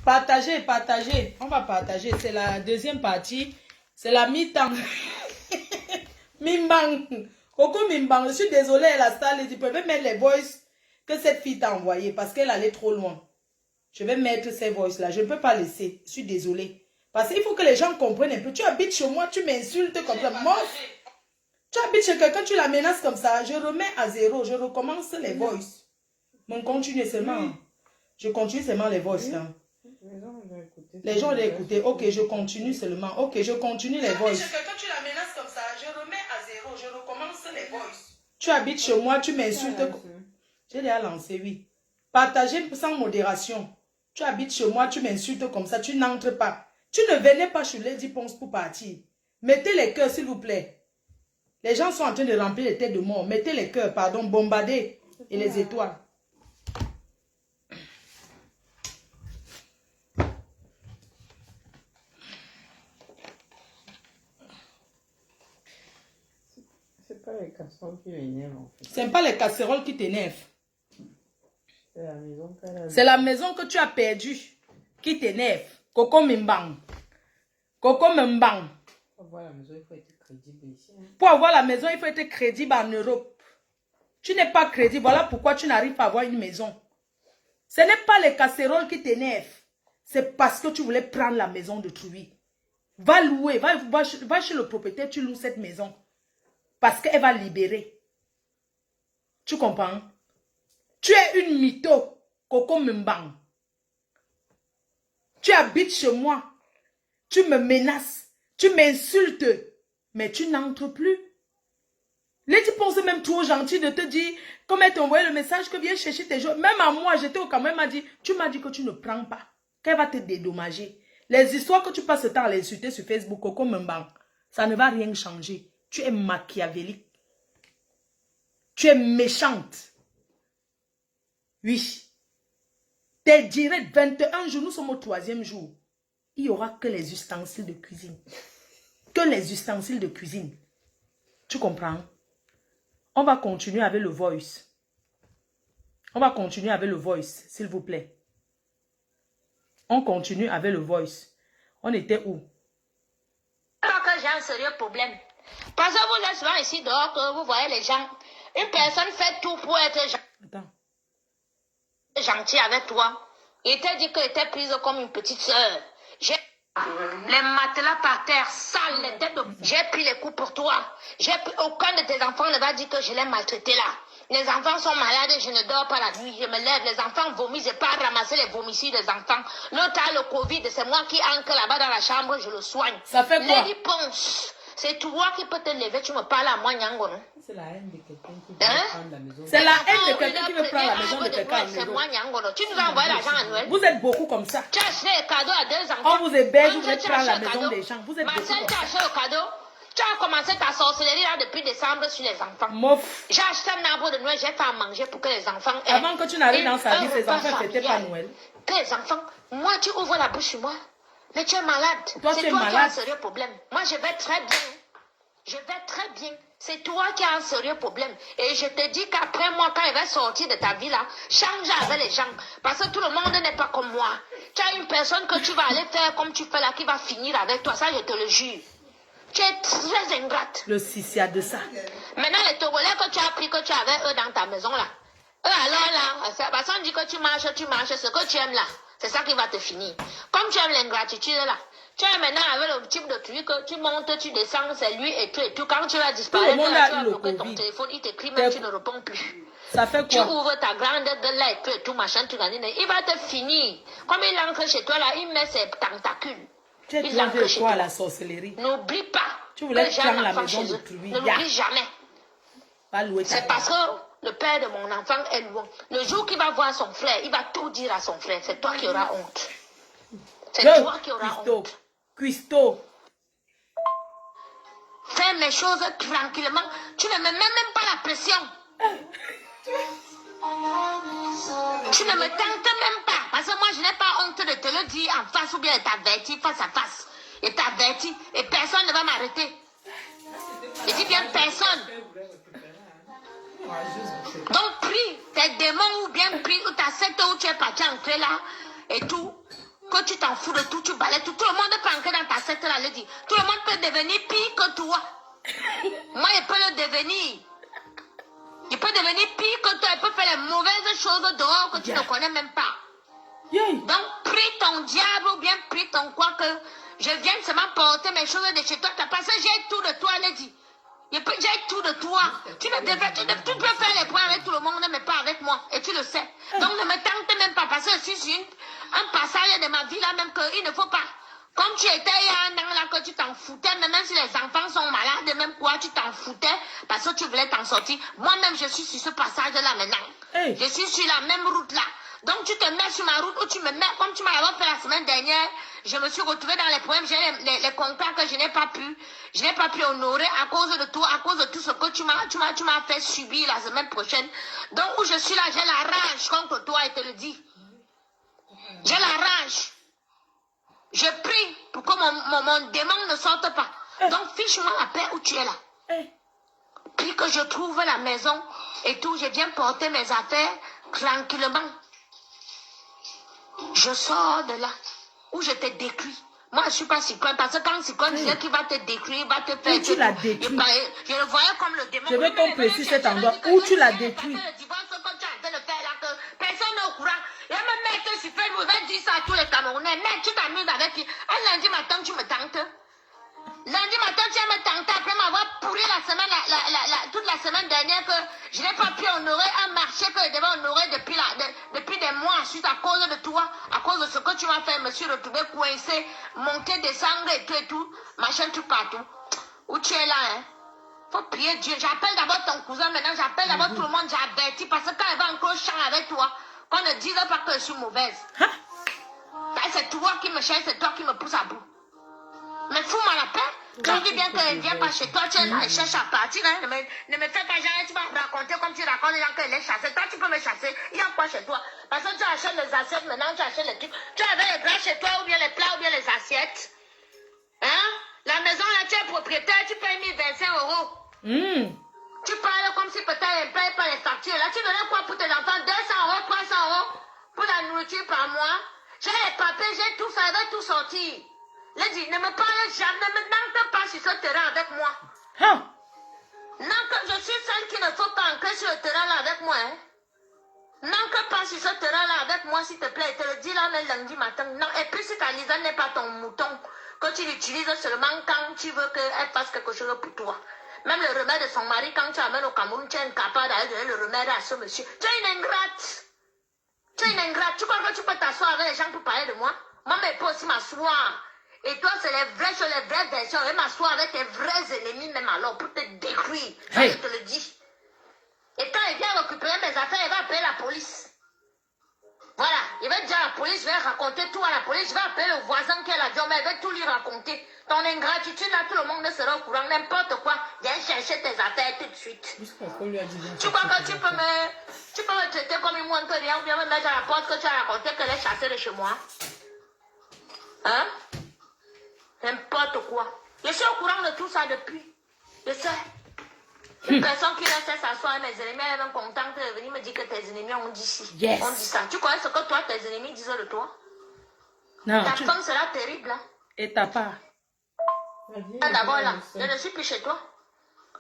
Partagez, partagez. On va partager. C'est la deuxième partie. C'est la mi-temps. Mimbang. Coco Mimbang. Je suis désolée, elle a ça. Je peux mettre les voices que cette fille t'a envoyées parce qu'elle allait trop loin. Je vais mettre ces voices-là. Je ne peux pas laisser. Je suis désolée. Parce qu'il faut que les gens comprennent un peu. Tu habites chez moi, tu m'insultes comme ça. Moi, tu habites chez quelqu'un, tu la menaces comme ça. Je remets à zéro. Je recommence les voices. On continue seulement. Je continue seulement les voices là. Les gens ont écouté. Ok, je continue seulement. Ok, je continue les voices. Tu habites chez quelqu'un, tu la menaces comme ça. Je remets à zéro. Je recommence les voices. Tu habites chez moi, tu m'insultes. J'ai déjà lancé, oui. Partagez sans modération. Tu habites chez moi, tu m'insultes comme ça, tu n'entres pas. Tu ne venais pas chez Lady Ponce pour partir. Mettez les cœurs, s'il vous plaît. Les gens sont en train de remplir les têtes de mort. Mettez les cœurs, pardon, bombardez. Et les étoiles. C'est pas les casseroles qui m'énervent en fait. C'est pas les casseroles qui t'énervent. C'est la maison qu'elle a. C'est la maison que tu as perdue qui t'énerve. Coco Mimbang. Coco Mimbang. Pour avoir la maison, il faut être crédible ici. Hein. Pour avoir la maison, il faut être crédible en Europe. Tu n'es pas crédible. Voilà pourquoi tu n'arrives pas à avoir une maison. Ce n'est pas les casseroles qui t'énervent. C'est parce que tu voulais prendre la maison de Trouy. Va louer. Va chez le propriétaire, tu loues cette maison. Parce qu'elle va libérer. Tu comprends? Tu es une mytho, Coco Mimbang. Tu habites chez moi. Tu me menaces. Tu m'insultes. Mais tu n'entres plus. Lady Ponce est même trop gentil de te dire, comme elle t'a envoyé le message que viens chercher tes jours. Même à moi, j'étais au Cameroun, elle m'a dit, tu m'as dit que tu ne prends pas. Qu'elle va te dédommager. Les histoires que tu passes le temps à l'insulter sur Facebook, Coco Mimbang, ça ne va rien changer. Tu es machiavélique. Tu es méchante. Oui. Tes directs, 21 jours, nous sommes au 3e jour. Il n'y aura que les ustensiles de cuisine. Que les ustensiles de cuisine. Tu comprends? On va continuer avec le voice. On va continuer avec le voice, s'il vous plaît. On continue avec le voice. On était où? Alors que j'ai un sérieux problème. Parce que vous êtes souvent ici dehors, que vous voyez les gens. Une personne fait tout pour être gentil avec toi. Il t'a dit qu'elle était prise comme une petite soeur. J'ai les matelas par terre, sales, les têtes de... J'ai pris les coups pour toi. Aucun de tes enfants ne va dire que je l'ai maltraité là. Les enfants sont malades, je ne dors pas la nuit, je me lève, les enfants vomissent, je pars ramasser les vomissures des enfants. L'autre a le Covid, c'est moi qui entre là-bas dans la chambre, je le soigne. Ça fait quoi? Lady Ponce, c'est toi qui peux te lever, tu me parles à moi, Nyango, non? C'est la haine de quelqu'un qui veut prendre la maison. C'est la haine de quelqu'un qui veut prendre la maison de quelqu'un. C'est moi, Nyango, non? Tu nous as envoyé l'argent à Noël. Vous êtes beaucoup comme ça. Tu as acheté les cadeaux à 2 enfants. On vous héberge, vous êtes prendre la maison des gens. Vous êtes Ma beaucoup soeur, comme tu as ça. acheté le cadeau. Tu as commencé ta sorcellerie là depuis décembre sur les enfants. Mof. J'ai acheté un arbre de Noël, j'ai fait à manger pour que les enfants aient. Avant que tu n'arrives dans sa vie, ses enfants ne fêtaient pas Noël. Que les enfants, moi tu ouvres la bouche sur moi. Mais tu es malade. C'est toi qui as un sérieux problème. Moi je vais très bien. Je vais très bien. C'est toi qui as un sérieux problème. Et je te dis qu'après moi, quand il va sortir de ta vie là, change avec les gens. Parce que tout le monde n'est pas comme moi. Tu as une personne que tu vas aller faire comme tu fais là, qui va finir avec toi. Ça, je te le jure. Tu es très ingrate. Le Sissia de ça. Maintenant, les Togolais que tu as pris, que tu avais eux dans ta maison là. Eux alors là, parce qu'on dit que tu marches, ce que tu aimes là. C'est ça qui va te finir. Comme tu aimes l'ingratitude là. Tu es maintenant avec le type de truc que tu montes, tu descends, c'est lui et tout. Quand tu vas disparaître, tu vas bloquer ton téléphone, il t'écrit même, tu ne réponds plus. Ça fait quoi? Tu ouvres ta grande gueule là et tout, machin, tu gagnes. Il va te finir. Comme il entre chez toi là, il met ses tentacules. Tu es trouvé quoi à la sorcellerie? N'oublie pas. Tu voulais prendre la maison de Trouy. Ne l'oublie jamais. C'est parce que le père de mon enfant est loin. Le jour qu'il va voir son frère, il va tout dire à son frère. C'est toi qui auras honte. C'est toi qui auras honte. Cuisto. Fais mes choses tranquillement. Tu ne me mets même pas la pression. Tu ne me tentes même pas. Parce que moi, je n'ai pas honte de te le dire en face ou bien de t'avertir face à face. Et t'avertir. Et personne ne va m'arrêter. Je dis bien personne. Donc prie tes démons ou bien prie ou ta secte où tu es parti entrer là et tout. Que tu t'en fous de tout, tu balais tout. Tout le monde peut entrer dans ta secte là, le dit. Tout le monde peut devenir pire que toi. Moi, je peux le devenir. Il peut devenir pire que toi. Il peut faire les mauvaises choses dehors que tu ne connais même pas. Donc, prie ton diable ou bien prie ton quoi que je vienne seulement porter mes choses de chez toi. Parce que j'ai tout de toi, Lady. J'ai tout de toi. Tu peux faire les points avec tout le monde, mais pas avec moi. Et tu le sais. Donc, ne me tente même pas. Parce que je suis un passage de ma vie là, même qu'il ne faut pas. Comme tu étais il y a un an là, que tu t'en foutais, même si les enfants sont malades, même quoi, tu t'en foutais parce que tu voulais t'en sortir. Moi-même, je suis sur ce passage-là maintenant. Je suis sur la même route là. Donc, tu te mets sur ma route ou tu me mets, comme tu m'as fait la semaine dernière, je me suis retrouvée dans les problèmes, j'ai les contrats que je n'ai pas pu honorer à cause de tout ce que tu m'as fait subir la semaine prochaine. Donc, où je suis là, j'ai la rage contre toi, et te le dis. J'ai la rage. Je prie pour que mon démon ne sorte pas. Donc, fiche-moi la paix où tu es là. Puis que je trouve la maison et tout, je viens porter mes affaires tranquillement. Je sors de là où je te détruis. Moi, je ne suis pas cyclone parce que quand cyclone vient, qui va te détruire, va te faire. Où tu l'as détruit. Je le voyais comme le démon. Je veux qu'on précise cet endroit où tu l'as détruit. Personne n'est au courant. Et même mec, si fait, je vais dire ça à tous les Camerounais. Mec, tu t'amuses avec lui. Un lundi matin, tu me tentes. Lundi matin, tu vas me tenter après m'avoir pourri la semaine, toute la semaine dernière que je n'ai pas pu honorer un marché que je devais honorer depuis des mois suite à cause de toi, à cause de ce que tu m'as fait. Je me suis retrouvé coincé, monter, descendre et tout, machin tout partout. Où tu es là, hein? Faut prier Dieu. J'appelle d'abord ton cousin maintenant, j'appelle d'abord tout le monde, j'ai averti parce que quand elle va encore au champ avec toi, qu'on ne dise pas que je suis mauvaise. C'est toi qui me cherche, c'est toi qui me pousse à bout. Mais fous-moi la paix. Quand je dis bien qu'elle ne vient pas chez toi, tu es là, elle cherche à partir. Hein. Ne me fais pas genre, tu vas raconter comme tu racontes les gens qu'elle est chassée. Toi, tu peux me chasser. Il y a quoi chez toi? Parce que tu achètes les assiettes, maintenant tu achètes les trucs. Tu avais les plats chez toi, ou bien les plats, ou bien les assiettes. Hein? La maison, là, tu es propriétaire, tu payes 1025 €. Tu parles comme si peut-être elle ne paye pas les factures. Là, tu donnais quoi pour tes enfants? 200 €, 300 € pour la nourriture par mois. J'ai les papiers, j'ai tout ça, elle va tout sortir. Lady, ne me parle jamais, ne me pas sur ce terrain avec moi. Non, que je suis celle qui ne faut pas entrer sur le terrain là avec moi. Hein? Non, que pas sur ce terrain là avec moi, s'il te plaît. Je te le dis là, mais lundi matin. Non, et puis si ta Lisa n'est pas ton mouton, que tu l'utilises seulement quand tu veux qu'elle fasse quelque chose pour toi. Même le remède de son mari, quand tu amènes au Cameroun, tu es incapable d'aller donner le remède à ce monsieur. Tu es une ingrate. Tu es une ingrate. Tu crois que tu peux t'asseoir avec les gens pour parler de moi? Moi, mais peux aussi m'asseoir. Et toi, c'est les vraies versions. Et m'asseoir avec tes vrais ennemis, même alors, pour te détruire. Ça, je te le dis. Et quand il vient récupérer mes affaires, il va appeler la police. Voilà. Il va dire à la police, je vais raconter tout à la police. Je vais appeler le voisin qui est là, mais il va tout lui raconter. Ton ingratitude, là, tout le monde sera au courant. N'importe quoi. Viens chercher tes affaires tout de suite. Tu crois que tu peux me traiter comme une moine que rien, ou bien me mettre à la porte que tu as raconté qu'elle est chassée de chez moi? Hein? N'importe quoi. Je suis au courant de tout ça depuis. Je sais. Une personne qui laisse s'asseoir avec mes ennemis, elle est même contente de venir me dire que tes ennemis ont dit ci. Yes. On dit ça. Tu connais ce que toi, tes ennemis disent de toi? Non. Ta femme sera terrible. Hein? Et ta part. D'abord là, je ne suis plus chez toi.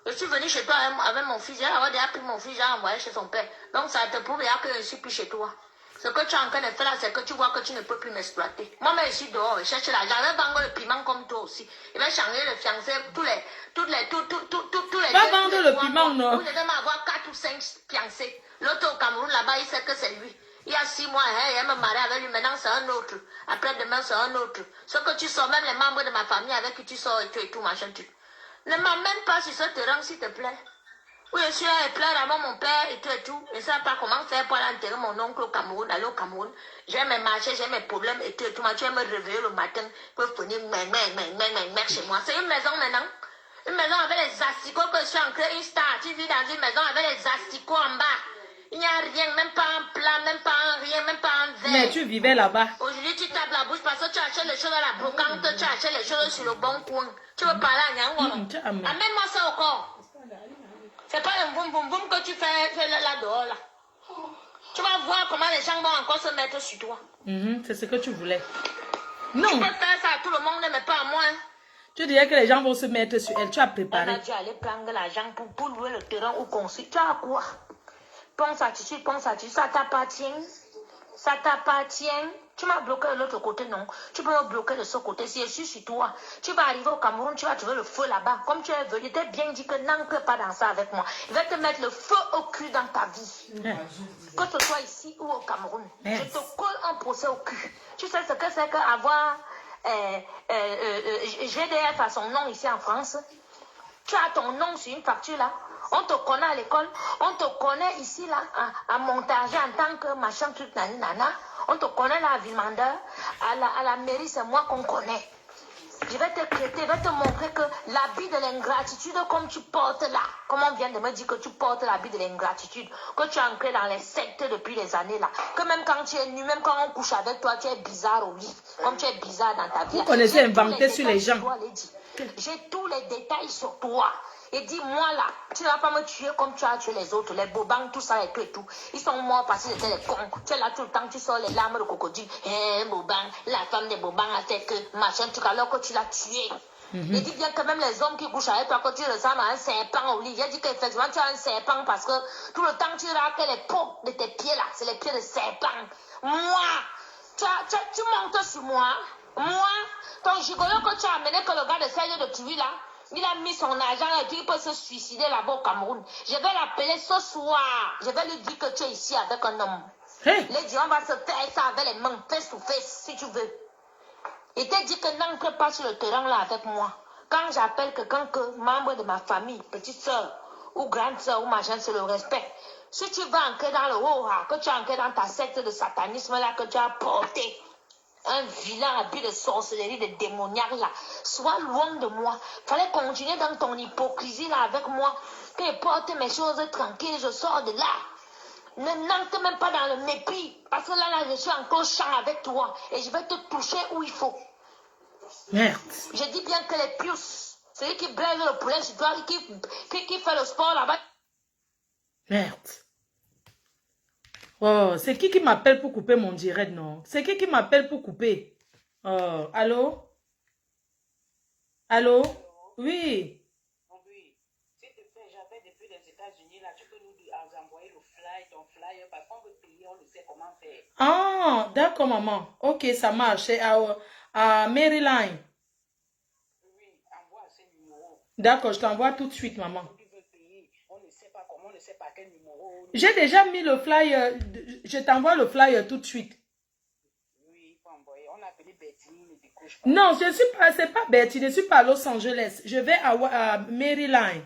Je suis venue chez toi avec mon fils. J'ai déjà pris mon fils, j'ai envoyé chez son père. Donc ça te prouve que je ne suis plus chez toi. Ce que tu es en train de faire là, c'est que tu vois que tu ne peux plus m'exploiter. Moi-même, je suis dehors, je cherche l'argent. Je vais vendre le piment comme toi aussi. Je vais changer le fiancé, tous les Va vendre le piment, non? Vous devez m'avoir 4 ou 5 fiancés. L'autre au Cameroun, là-bas, il sait que c'est lui. Il y a 6 mois, hein, il me marié avec lui. Maintenant, c'est un autre. Après demain, c'est un autre. Ce que tu sors, même les membres de ma famille avec qui tu sors et tout, machin, tu. Ne m'emmène pas sur ce terrain, s'il te plaît. Oui, je suis là et pleure avant mon père et tout. Je ne sais pas comment faire pour aller enterrer mon oncle au Cameroun, aller au Cameroun. J'ai mes marchés, j'ai mes problèmes et tout. Tu vas me réveiller le matin pour venir chez moi. C'est une maison maintenant. Une maison avec les asticots que je suis en train, une star. Tu vis dans une maison avec les asticots en bas. Il n'y a rien, même pas un plat, même pas un rien, même pas un verre. Mais tu vivais là-bas. Aujourd'hui, tu tapes la bouche parce que tu achètes les choses à la brocante, tu achètes les choses sur le bon coin. Tu veux parler à Nyangwa? Amène-moi ça au corps. C'est pas un boum boum boum que tu fais là dehors là. Tu vas voir comment les gens vont encore se mettre sur toi. C'est ce que tu voulais. Non. Tu peux faire ça à tout le monde, mais pas à moi. Hein. Tu dirais que les gens vont se mettre sur elle. Tu as On préparé. a dû aller prendre l'argent pour louer le terrain ou construire. Tu as quoi? Pense attitude, ça t'appartient. Ça t'appartient. Tu m'as bloqué de l'autre côté, non. Tu peux me bloquer de ce côté. Si je suis sur toi, tu vas arriver au Cameroun, tu vas trouver le feu là-bas. Comme tu es venu, je t'ai bien dit que n'entre pas dans ça avec moi. Je vais te mettre le feu au cul dans ta vie. Que ce soit ici ou au Cameroun. Je te colle un procès au cul. Tu sais ce que c'est qu'avoir GDF à son nom ici en France? Tu as ton nom sur une facture là. On te connaît à l'école. On te connaît ici là, à montage en tant que machin, truc, nana. On te connaît là à Villemandeur. À la mairie, c'est moi qu'on connaît. Je vais te traiter, je vais te montrer que l'habit de l'ingratitude, comme tu portes là, comme on vient de me dire que tu portes l'habit de l'ingratitude, que tu es ancré dans les sectes depuis des années là, que même quand tu es nu, même quand on couche avec toi, tu es bizarre au lit, comme tu es bizarre dans ta vie. Vous connaissez inventer sur les gens. J'ai tous les détails sur toi. Et dis-moi là, tu ne vas pas me tuer comme tu as tué les autres, les bobans, tout ça et tout et tout. Ils sont morts parce qu'ils étaient des cons. Tu es là tout le temps, tu sors les larmes de crocodile. Boban, la femme des bobans a fait que machin, truc, alors que tu l'as tué. Et dis bien que même les hommes qui couchent avec toi, quand tu ressembles à un serpent au lit, j'ai dit qu'effectivement tu as un serpent parce que tout le temps tu raques les peaux de tes pieds là, c'est les pieds de serpent. Moi, tu montes sur moi. Moi, ton gigolo que tu as amené, que le gars de Serge de Kiwi là, il a mis son argent et puis il peut se suicider là-bas au Cameroun. Je vais l'appeler ce soir. Je vais lui dire que tu es ici avec un homme. Hey. Les gens vont se faire ça avec les mains, face to face, si tu veux. Il t'a dit que n'entre pas sur le terrain là avec moi. Quand j'appelle quelqu'un que membre de ma famille, petite soeur ou grande soeur ou machin, c'est le respect. Si tu vas entrer dans le haut, que tu entres dans ta secte de satanisme là que tu as porté, un vilain habit de sorcellerie, de démoniaque là, sois loin de moi. Fallait continuer dans ton hypocrisie là avec moi. Que je porte mes choses tranquilles, je sors de là. Ne n'entre même pas dans le mépris. Parce que là, je suis encore champ avec toi. Et je vais te toucher où il faut. Merde. Je dis bien que les pius, celui qui blaise le poulet sur toi, qui fait le sport là-bas. Merde. Oh, c'est qui m'appelle pour couper mon direct, non? C'est qui m'appelle pour couper? Oh, allô? Allô? Oui. Oui. S'il te plaît, j'avais depuis les États-Unis, là, tu peux nous envoyer ton flyer, parce qu'on veut payer, on ne sait comment faire. Ah, d'accord, maman. Ok, ça marche. C'est à Maryland. Oui, envoie ce numéro. D'accord, je t'envoie tout de suite, maman. On ne sait pas comment, on ne sait pas quel numéro. J'ai déjà mis le flyer. Je t'envoie le flyer tout de suite. Oui, il faut envoyer. On a appelé Betty, ne décroche pas. Non, je suis pas, c'est pas Betty, je ne suis pas à Los Angeles. Je vais à Maryland.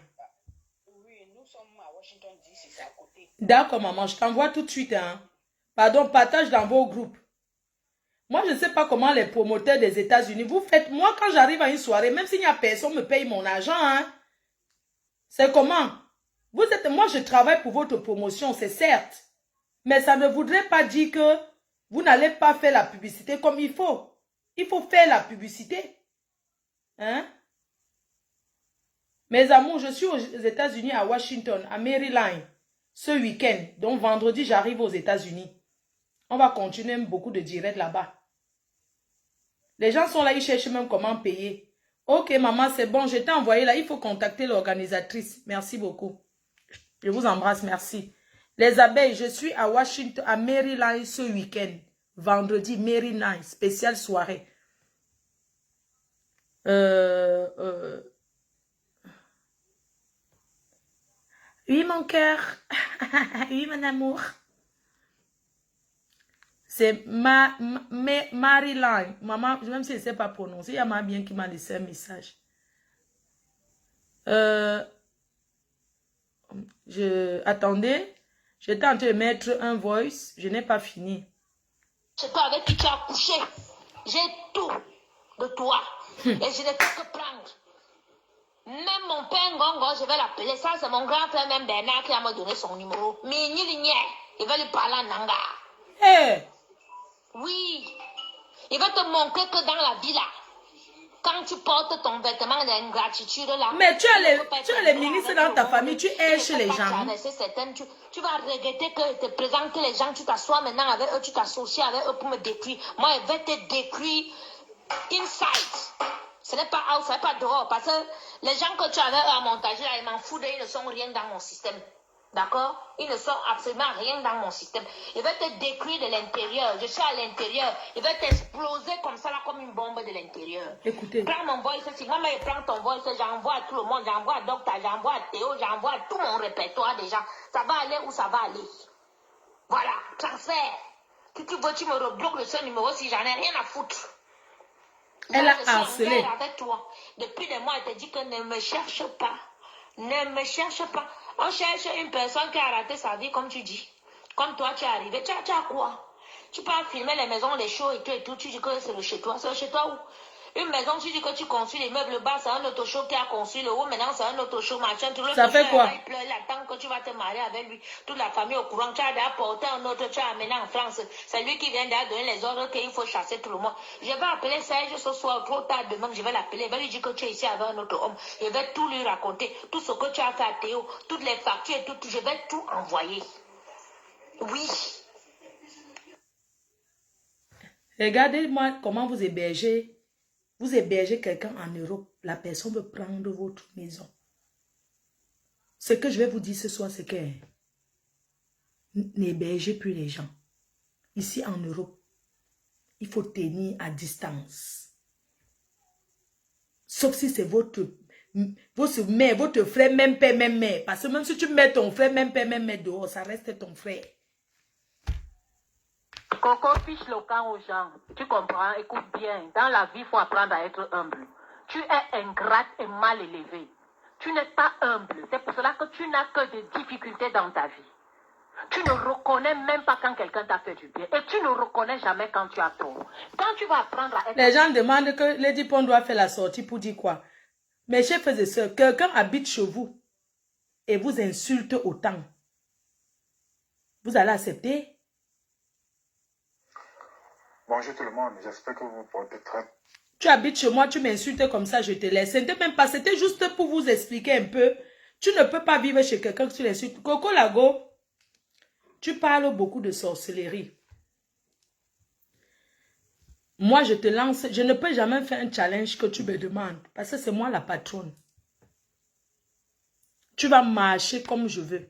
Oui, nous sommes à Washington DC, c'est à côté. D'accord, maman, je t'envoie tout de suite. Hein. Pardon, partage dans vos groupes. Moi, je ne sais pas comment les promoteurs des États-Unis, vous faites. Moi, quand j'arrive à une soirée, même s'il n'y a personne, me paye mon argent. Hein. C'est comment? Vous êtes, moi, je travaille pour votre promotion, c'est certes. Mais ça ne voudrait pas dire que vous n'allez pas faire la publicité comme il faut. Il faut faire la publicité. Hein? Mes amours, je suis aux États-Unis, à Washington, à Maryland, ce week-end. Donc, vendredi, j'arrive aux États-Unis. On va continuer beaucoup de directs là-bas. Les gens sont là, ils cherchent même comment payer. Ok, maman, c'est bon, je t'ai envoyé là. Il faut contacter l'organisatrice. Merci beaucoup. Je vous embrasse, merci. Les abeilles, je suis à Washington, à Maryland ce week-end. Vendredi, Maryland, spéciale soirée. Oui, mon cœur. Oui, mon amour. C'est Maryland. Maman, même si je ne sais pas prononcer, il y a ma bien qui m'a laissé un message. Attendez, j'étais en train de mettre un voice. Je n'ai pas fini. C'est toi avec qui tu as couché. J'ai tout de toi. Et je ne fais que prendre. Même mon père Ngongo, je vais l'appeler. Ça, c'est mon grand frère, même Bernard, qui va me donner son numéro. Mais il va lui parler en Nanga. Hey. Oui. Il va te montrer que dans la vie là, Quand tu portes ton vêtement d'ingratitude là. Mais tu as les ministres dans ta famille, tu es chez les gens. Tu vas regretter que te présenter les gens, tu t'assois maintenant avec eux, tu t'associes avec eux pour me détruire. Moi, je vais te détruire inside. Ce n'est pas out, ce n'est pas dehors. Parce que les gens que tu avais à montager là, ils m'en foutent, ils ne sont rien dans mon système. D'accord? Ils ne sont absolument rien dans mon système. Je vais te détruire de l'intérieur. Je suis à l'intérieur. Je vais t'exploser comme ça, là, comme une bombe de l'intérieur. Écoutez. Prends mon voice. Si moi, je prends ton voice, j'envoie à tout le monde. J'envoie à Docteur, j'envoie à Théo, j'envoie à tout mon répertoire déjà. Ça va aller où ça va aller. Voilà, transfert. Si tu veux, tu me rebloques de ce numéro si j'en ai rien à foutre. Elle a harcelé. Avec toi. Depuis des mois, elle te dit que ne me cherche pas. Ne me cherche pas. On cherche une personne qui a raté sa vie, comme tu dis. Comme toi, tu es arrivé. Tu as quoi? Tu peux filmer les maisons, les shows et tout. Tu dis que c'est le chez toi. C'est le chez toi où? Une maison, tu dis que tu construis les meubles bas, c'est un autre show qui a construit le haut. Maintenant, c'est un autre show, machin. Tout le ça fait quoi? Il pleure, il attend que tu vas te marier avec lui. Toute la famille au courant. Tu as apporté un autre, tu as amené en France. C'est lui qui vient de donner les ordres qu'il faut chasser tout le monde. Je vais appeler Serge ce soir, trop tard demain, je vais l'appeler. Je vais lui dire que tu es ici avec un autre homme. Je vais tout lui raconter. Tout ce que tu as fait à Théo, toutes les factures et tout, je vais tout envoyer. Oui. Regardez-moi comment vous hébergez. Vous hébergez quelqu'un en Europe. La personne veut prendre votre maison. Ce que je vais vous dire ce soir, c'est que n'hébergez plus les gens. Ici en Europe, il faut tenir à distance. Sauf si c'est votre mère, votre frère, même père, même mère. Parce que même si tu mets ton frère, même père, même mère dehors, ça reste ton frère. Coco fiche le camp aux gens. Tu comprends? Écoute bien. Dans la vie, il faut apprendre à être humble. Tu es ingrate et mal élevé. Tu n'es pas humble. C'est pour cela que tu n'as que des difficultés dans ta vie. Tu ne reconnais même pas quand quelqu'un t'a fait du bien. Et tu ne reconnais jamais quand tu as tort. Quand tu vas apprendre à être... Les gens demandent que Lady Pon doit faire la sortie pour dire quoi? Mes chers frères et sœurs, quelqu'un habite chez vous et vous insulte autant. Vous allez accepter? Bonjour tout le monde, j'espère que vous vous portez très... Tu habites chez moi, tu m'insultes comme ça, je te laisse. C'était même pas, c'était juste pour vous expliquer un peu. Tu ne peux pas vivre chez quelqu'un que tu l'insultes. Coco Lago, tu parles beaucoup de sorcellerie. Moi, je te lance, je ne peux jamais faire un challenge que tu me demandes. Parce que c'est moi la patronne. Tu vas marcher comme je veux.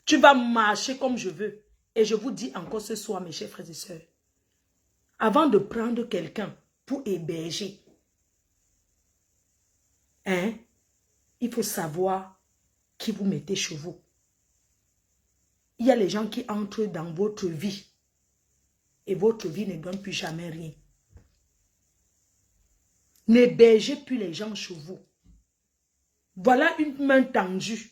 Tu vas marcher comme je veux. Et je vous dis encore ce soir, mes chers frères et sœurs, avant de prendre quelqu'un pour héberger, il faut savoir qui vous mettez chez vous. Il y a les gens qui entrent dans votre vie et votre vie ne donne plus jamais rien. N'hébergez plus les gens chez vous. Voilà une main tendue.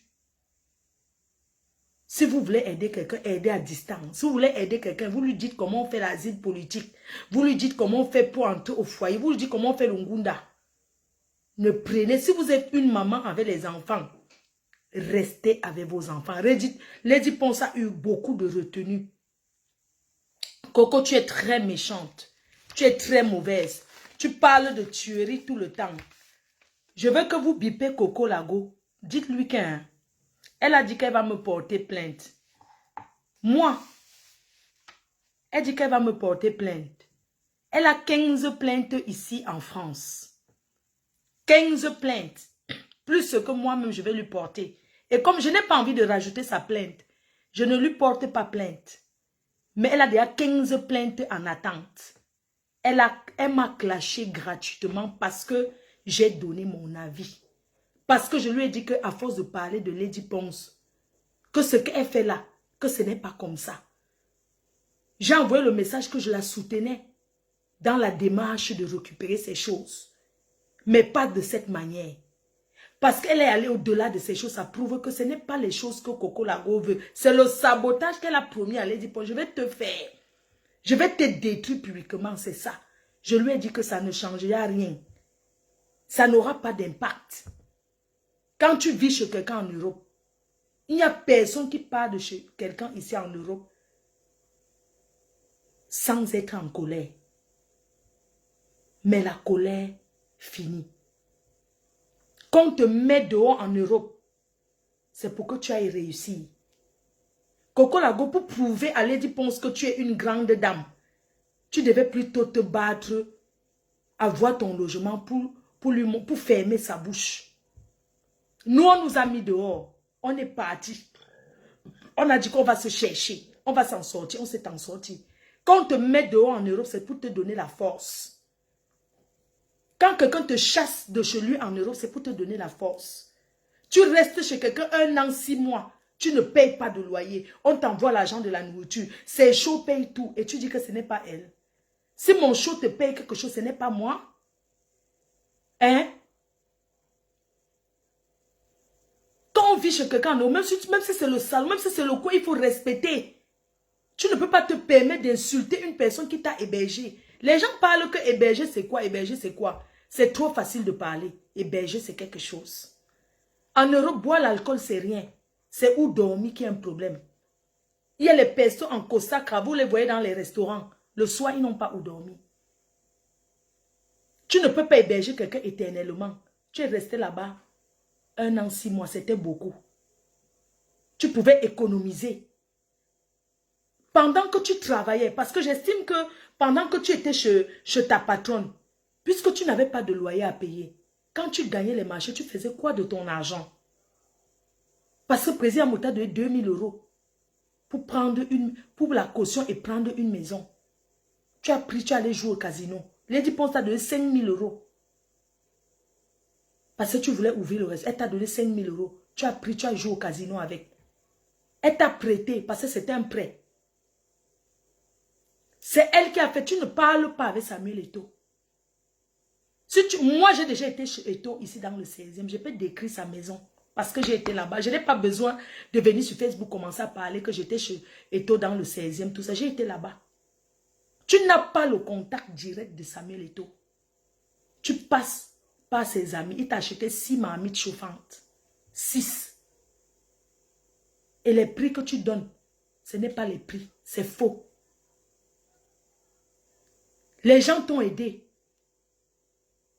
Si vous voulez aider quelqu'un, aidez à distance. Si vous voulez aider quelqu'un, vous lui dites comment on fait l'asile politique. Vous lui dites comment on fait pour entrer au foyer. Vous lui dites comment on fait l'ungunda. Ne prenez, si vous êtes une maman avec les enfants, restez avec vos enfants. Lady Ponce a eu beaucoup de retenue. Coco, tu es très méchante. Tu es très mauvaise. Tu parles de tuerie tout le temps. Je veux que vous bipez Coco Lago. Dites-lui qu'elle a dit qu'elle va me porter plainte. Moi, elle dit qu'elle va me porter plainte. Elle a 15 plaintes ici en France. 15 plaintes. Plus ce que moi-même je vais lui porter. Et comme je n'ai pas envie de rajouter sa plainte, je ne lui porte pas plainte. Mais elle a déjà 15 plaintes en attente. Elle m'a clashé gratuitement parce que j'ai donné mon avis. Parce que je lui ai dit qu'à force de parler de Lady Ponce, que ce qu'elle fait là, que ce n'est pas comme ça. J'ai envoyé le message que je la soutenais dans la démarche de récupérer ces choses. Mais pas de cette manière. Parce qu'elle est allée au-delà de ces choses, ça prouve que ce n'est pas les choses que Coco Lago veut. C'est le sabotage qu'elle a promis à Lady Ponce. Je vais te faire. Je vais te détruire publiquement, c'est ça. Je lui ai dit que ça ne changera rien. Ça n'aura pas d'impact. Quand tu vis chez quelqu'un en Europe, il n'y a personne qui part de chez quelqu'un ici en Europe sans être en colère. Mais la colère finit. Quand on te met dehors en Europe, c'est pour que tu ailles réussir. Coco Lago, pour prouver à Lady Ponce que tu es une grande dame, tu devais plutôt te battre, avoir ton logement pour fermer sa bouche. Nous, on nous a mis dehors. On est parti. On a dit qu'on va se chercher. On va s'en sortir. On s'est en sorti. Quand on te met dehors en Europe, c'est pour te donner la force. Quand quelqu'un te chasse de chez lui en Europe, c'est pour te donner la force. Tu restes chez quelqu'un 1 an, 6 mois. Tu ne payes pas de loyer. On t'envoie l'argent de la nourriture. Ses shows payent tout. Et tu dis que ce n'est pas elle. Si mon show te paye quelque chose, ce n'est pas moi. Hein? Quand on vit chez quelqu'un, même si c'est le salon, même si c'est le coin, il faut respecter. Tu ne peux pas te permettre d'insulter une personne qui t'a hébergé. Les gens parlent que héberger c'est quoi? Héberger c'est quoi? C'est trop facile de parler. Héberger c'est quelque chose. En Europe, boire l'alcool c'est rien. C'est où dormir qui est un problème. Il y a les personnes en Costa, vous les voyez dans les restaurants. Le soir, ils n'ont pas où dormir. Tu ne peux pas héberger quelqu'un éternellement. Tu es resté là-bas 1 an, 6 mois, c'était beaucoup. Tu pouvais économiser. Pendant que tu travaillais, parce que j'estime que pendant que tu étais chez ta patronne, puisque tu n'avais pas de loyer à payer, quand tu gagnais les marchés, tu faisais quoi de ton argent? Parce que le président t'a donné 2000 € pour la caution et prendre une maison. Tu as pris, tu allais jouer au casino. Lady Ponce t'a donné 5000 €. Parce que tu voulais ouvrir le reste. Elle t'a donné 5000 €. Tu as pris, tu as joué au casino avec. Elle t'a prêté parce que c'était un prêt. C'est elle qui a fait. Tu ne parles pas avec Samuel Eto'o. Moi, j'ai déjà été chez Eto'o, ici dans le 16e. Je peux décrire sa maison. Parce que j'ai été là-bas. Je n'ai pas besoin de venir sur Facebook commencer à parler que j'étais chez Eto'o dans le 16e. Tout ça, j'ai été là-bas. Tu n'as pas le contact direct de Samuel Eto'o. Tu passes par ses amis. Il t'a acheté 6 marmites chauffantes. 6. Et les prix que tu donnes, ce n'est pas les prix. C'est faux. Les gens t'ont aidé.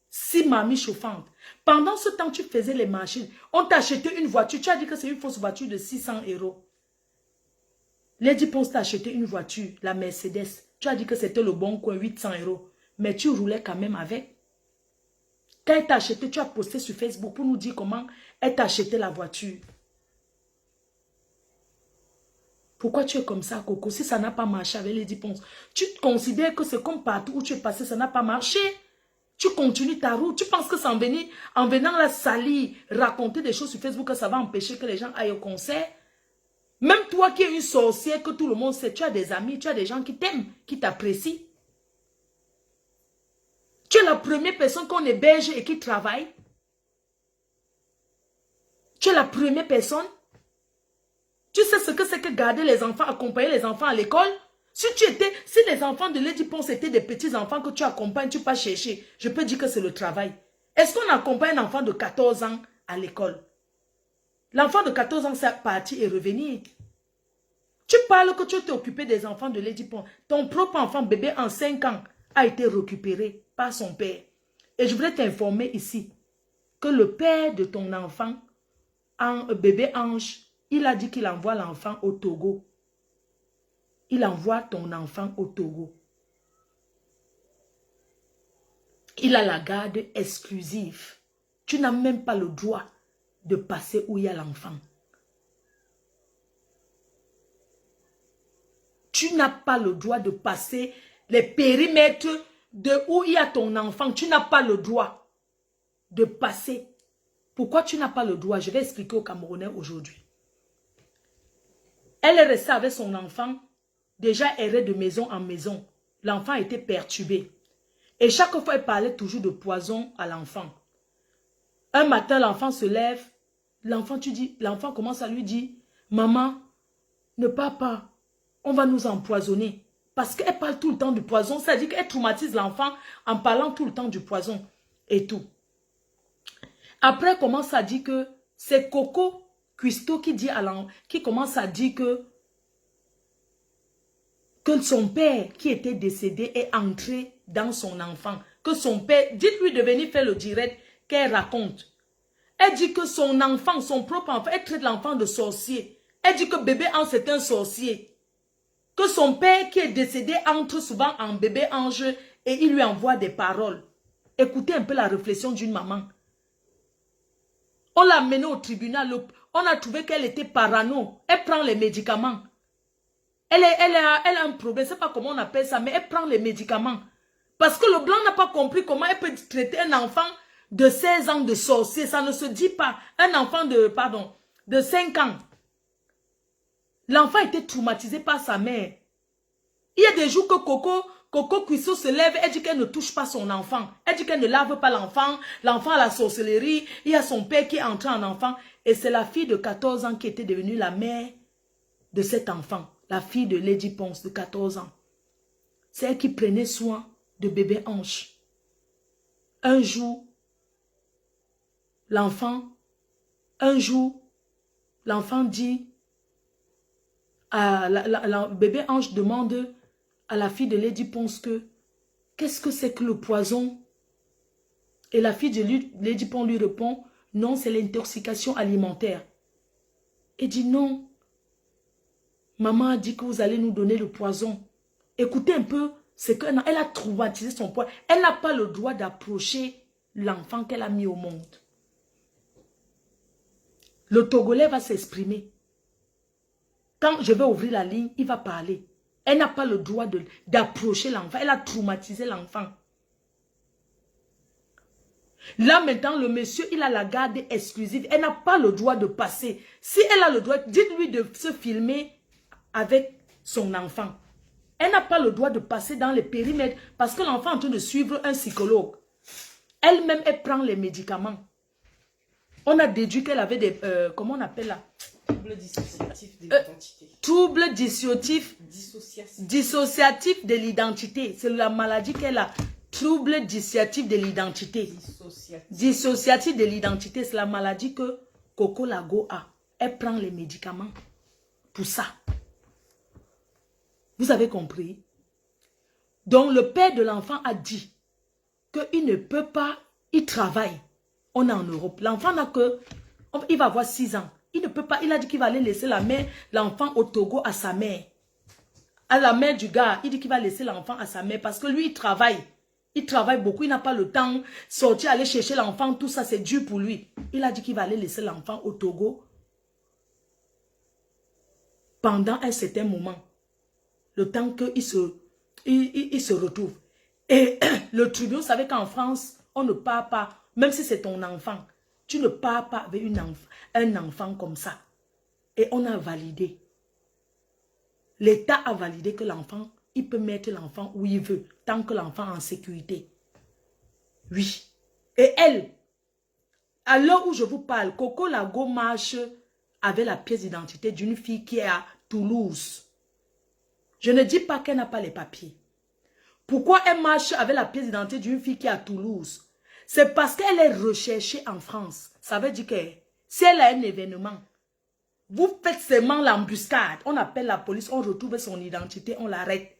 6 marmites chauffantes. Pendant ce temps, tu faisais les machines. On t'a acheté une voiture. Tu as dit que c'est une fausse voiture de 600 €. Lady Ponce t'a acheté une voiture, la Mercedes. Tu as dit que c'était le bon coin, 800 €. Mais tu roulais quand même avec. Quand elle t'a acheté, tu as posté sur Facebook pour nous dire comment elle t'a acheté la voiture. Pourquoi tu es comme ça, Coco? Si ça n'a pas marché avec Lady Ponce, tu considères que c'est comme partout où tu es passé, ça n'a pas marché. Tu continues ta route. Tu penses que c'est en venant la salir, raconter des choses sur Facebook, que ça va empêcher que les gens aillent au concert? Même toi qui es une sorcière, que tout le monde sait, tu as des amis, tu as des gens qui t'aiment, qui t'apprécient. Tu es la première personne qu'on héberge et qui travaille. Tu es la première personne. Tu sais ce que c'est que garder les enfants, accompagner les enfants à l'école? Si les enfants de Lady Ponce étaient des petits enfants que tu accompagnes, tu pas chercher, je peux dire que c'est le travail. Est-ce qu'on accompagne un enfant de 14 ans à l'école? L'enfant de 14 ans, c'est parti et revenir. Tu parles que tu t'es occupé des enfants de Lady Ponce. Ton propre enfant, bébé en 5 ans, a été récupéré par son père. Et je voudrais t'informer ici que le père de ton enfant, bébé Ange, il a dit qu'il envoie l'enfant au Togo. Il envoie ton enfant au Togo. Il a la garde exclusive. Tu n'as même pas le droit de passer où il y a l'enfant. Tu n'as pas le droit de passer les périmètres de où il y a ton enfant. Tu n'as pas le droit de passer. Pourquoi tu n'as pas le droit? Je vais expliquer aux Camerounais aujourd'hui. Elle est restée avec son enfant, déjà errée de maison en maison. L'enfant était perturbé. Et chaque fois, elle parlait toujours de poison à l'enfant. Un matin, l'enfant se lève. L'enfant commence à lui dire, maman, ne pars pas. On va nous empoisonner. Parce qu'elle parle tout le temps du poison. Ça veut dire qu'elle traumatise l'enfant en parlant tout le temps du poison et tout. Après, elle commence à dire que c'est Coco Cuisto qui commence à dire que son père qui était décédé est entré dans son enfant que son père, dites-lui de venir faire le direct qu'elle raconte. Elle dit que son enfant, son propre enfant, elle traite l'enfant de sorcier. Elle dit que bébé ange c'est un sorcier. Que son père qui est décédé entre souvent en bébé ange et il lui envoie des paroles. Écoutez un peu la réflexion d'une maman. On l'a menée au tribunal, on a trouvé qu'elle était parano. Elle prend les médicaments. Elle a un problème, je ne sais pas comment on appelle ça, mais elle prend les médicaments. Parce que le blanc n'a pas compris comment elle peut traiter un enfant de 16 ans de sorcier. Ça ne se dit pas. Un enfant de 5 ans. L'enfant était traumatisé par sa mère. Il y a des jours que Coco Cuisseau se lève, elle dit qu'elle ne touche pas son enfant. Elle dit qu'elle ne lave pas l'enfant. L'enfant à la sorcellerie. Il y a son père qui est entré en enfant. Et c'est la fille de 14 ans qui était devenue la mère de cet enfant. La fille de Lady Ponce de 14 ans. C'est elle qui prenait soin de bébé ange. Un jour, l'enfant dit, bébé ange demande à la fille de Lady Ponce que, qu'est-ce que c'est que le poison? Et la fille de Lady Ponce lui répond, non, c'est l'intoxication alimentaire. Elle dit non. Maman a dit que vous allez nous donner le poison. Écoutez un peu, c'est qu'elle a traumatisé son poids. Elle n'a pas le droit d'approcher l'enfant qu'elle a mis au monde. Le Togolais va s'exprimer. Quand je vais ouvrir la ligne, il va parler. Elle n'a pas le droit d'approcher l'enfant. Elle a traumatisé l'enfant. Là maintenant, le monsieur, il a la garde exclusive. Elle n'a pas le droit de passer. Si elle a le droit, dites-lui de se filmer avec son enfant. Elle n'a pas le droit de passer dans les périmètres parce que l'enfant est en train de suivre un psychologue. Elle-même, elle prend les médicaments. On a déduit qu'elle avait des... comment on appelle là? Trouble dissociatif de l'identité. Trouble dissociatif de l'identité. C'est la maladie qu'elle a. Trouble dissociatif de l'identité. Dissociatif de l'identité, c'est la maladie que Coco Lago a. Elle prend les médicaments pour ça. Vous avez compris? Donc le père de l'enfant a dit qu'il ne peut pas, il travaille. On est en Europe. L'enfant n'a que, il va avoir 6 ans. Il ne peut pas, il a dit qu'il va aller laisser l'enfant au Togo à sa mère. À la mère du gars, il dit qu'il va laisser l'enfant à sa mère parce que lui, il travaille. Il travaille beaucoup, il n'a pas le temps. Sortir, aller chercher l'enfant, tout ça, c'est dur pour lui. Il a dit qu'il va aller laisser l'enfant au Togo pendant un certain moment. Le temps qu'il se retrouve. Et le tribunal savait qu'en France, on ne part pas, même si c'est ton enfant, tu ne pars pas avec un enfant comme ça. Et on a validé. L'État a validé que l'enfant, il peut mettre l'enfant où il veut, tant que l'enfant est en sécurité. Oui. Et elle, à l'heure où je vous parle, Coco Lago marche avec la pièce d'identité d'une fille qui est à Toulouse. Je ne dis pas qu'elle n'a pas les papiers. Pourquoi elle marche avec la pièce d'identité d'une fille qui est à Toulouse? C'est parce qu'elle est recherchée en France. Ça veut dire que si elle a un événement, vous faites seulement l'embuscade. On appelle la police, on retrouve son identité, on l'arrête.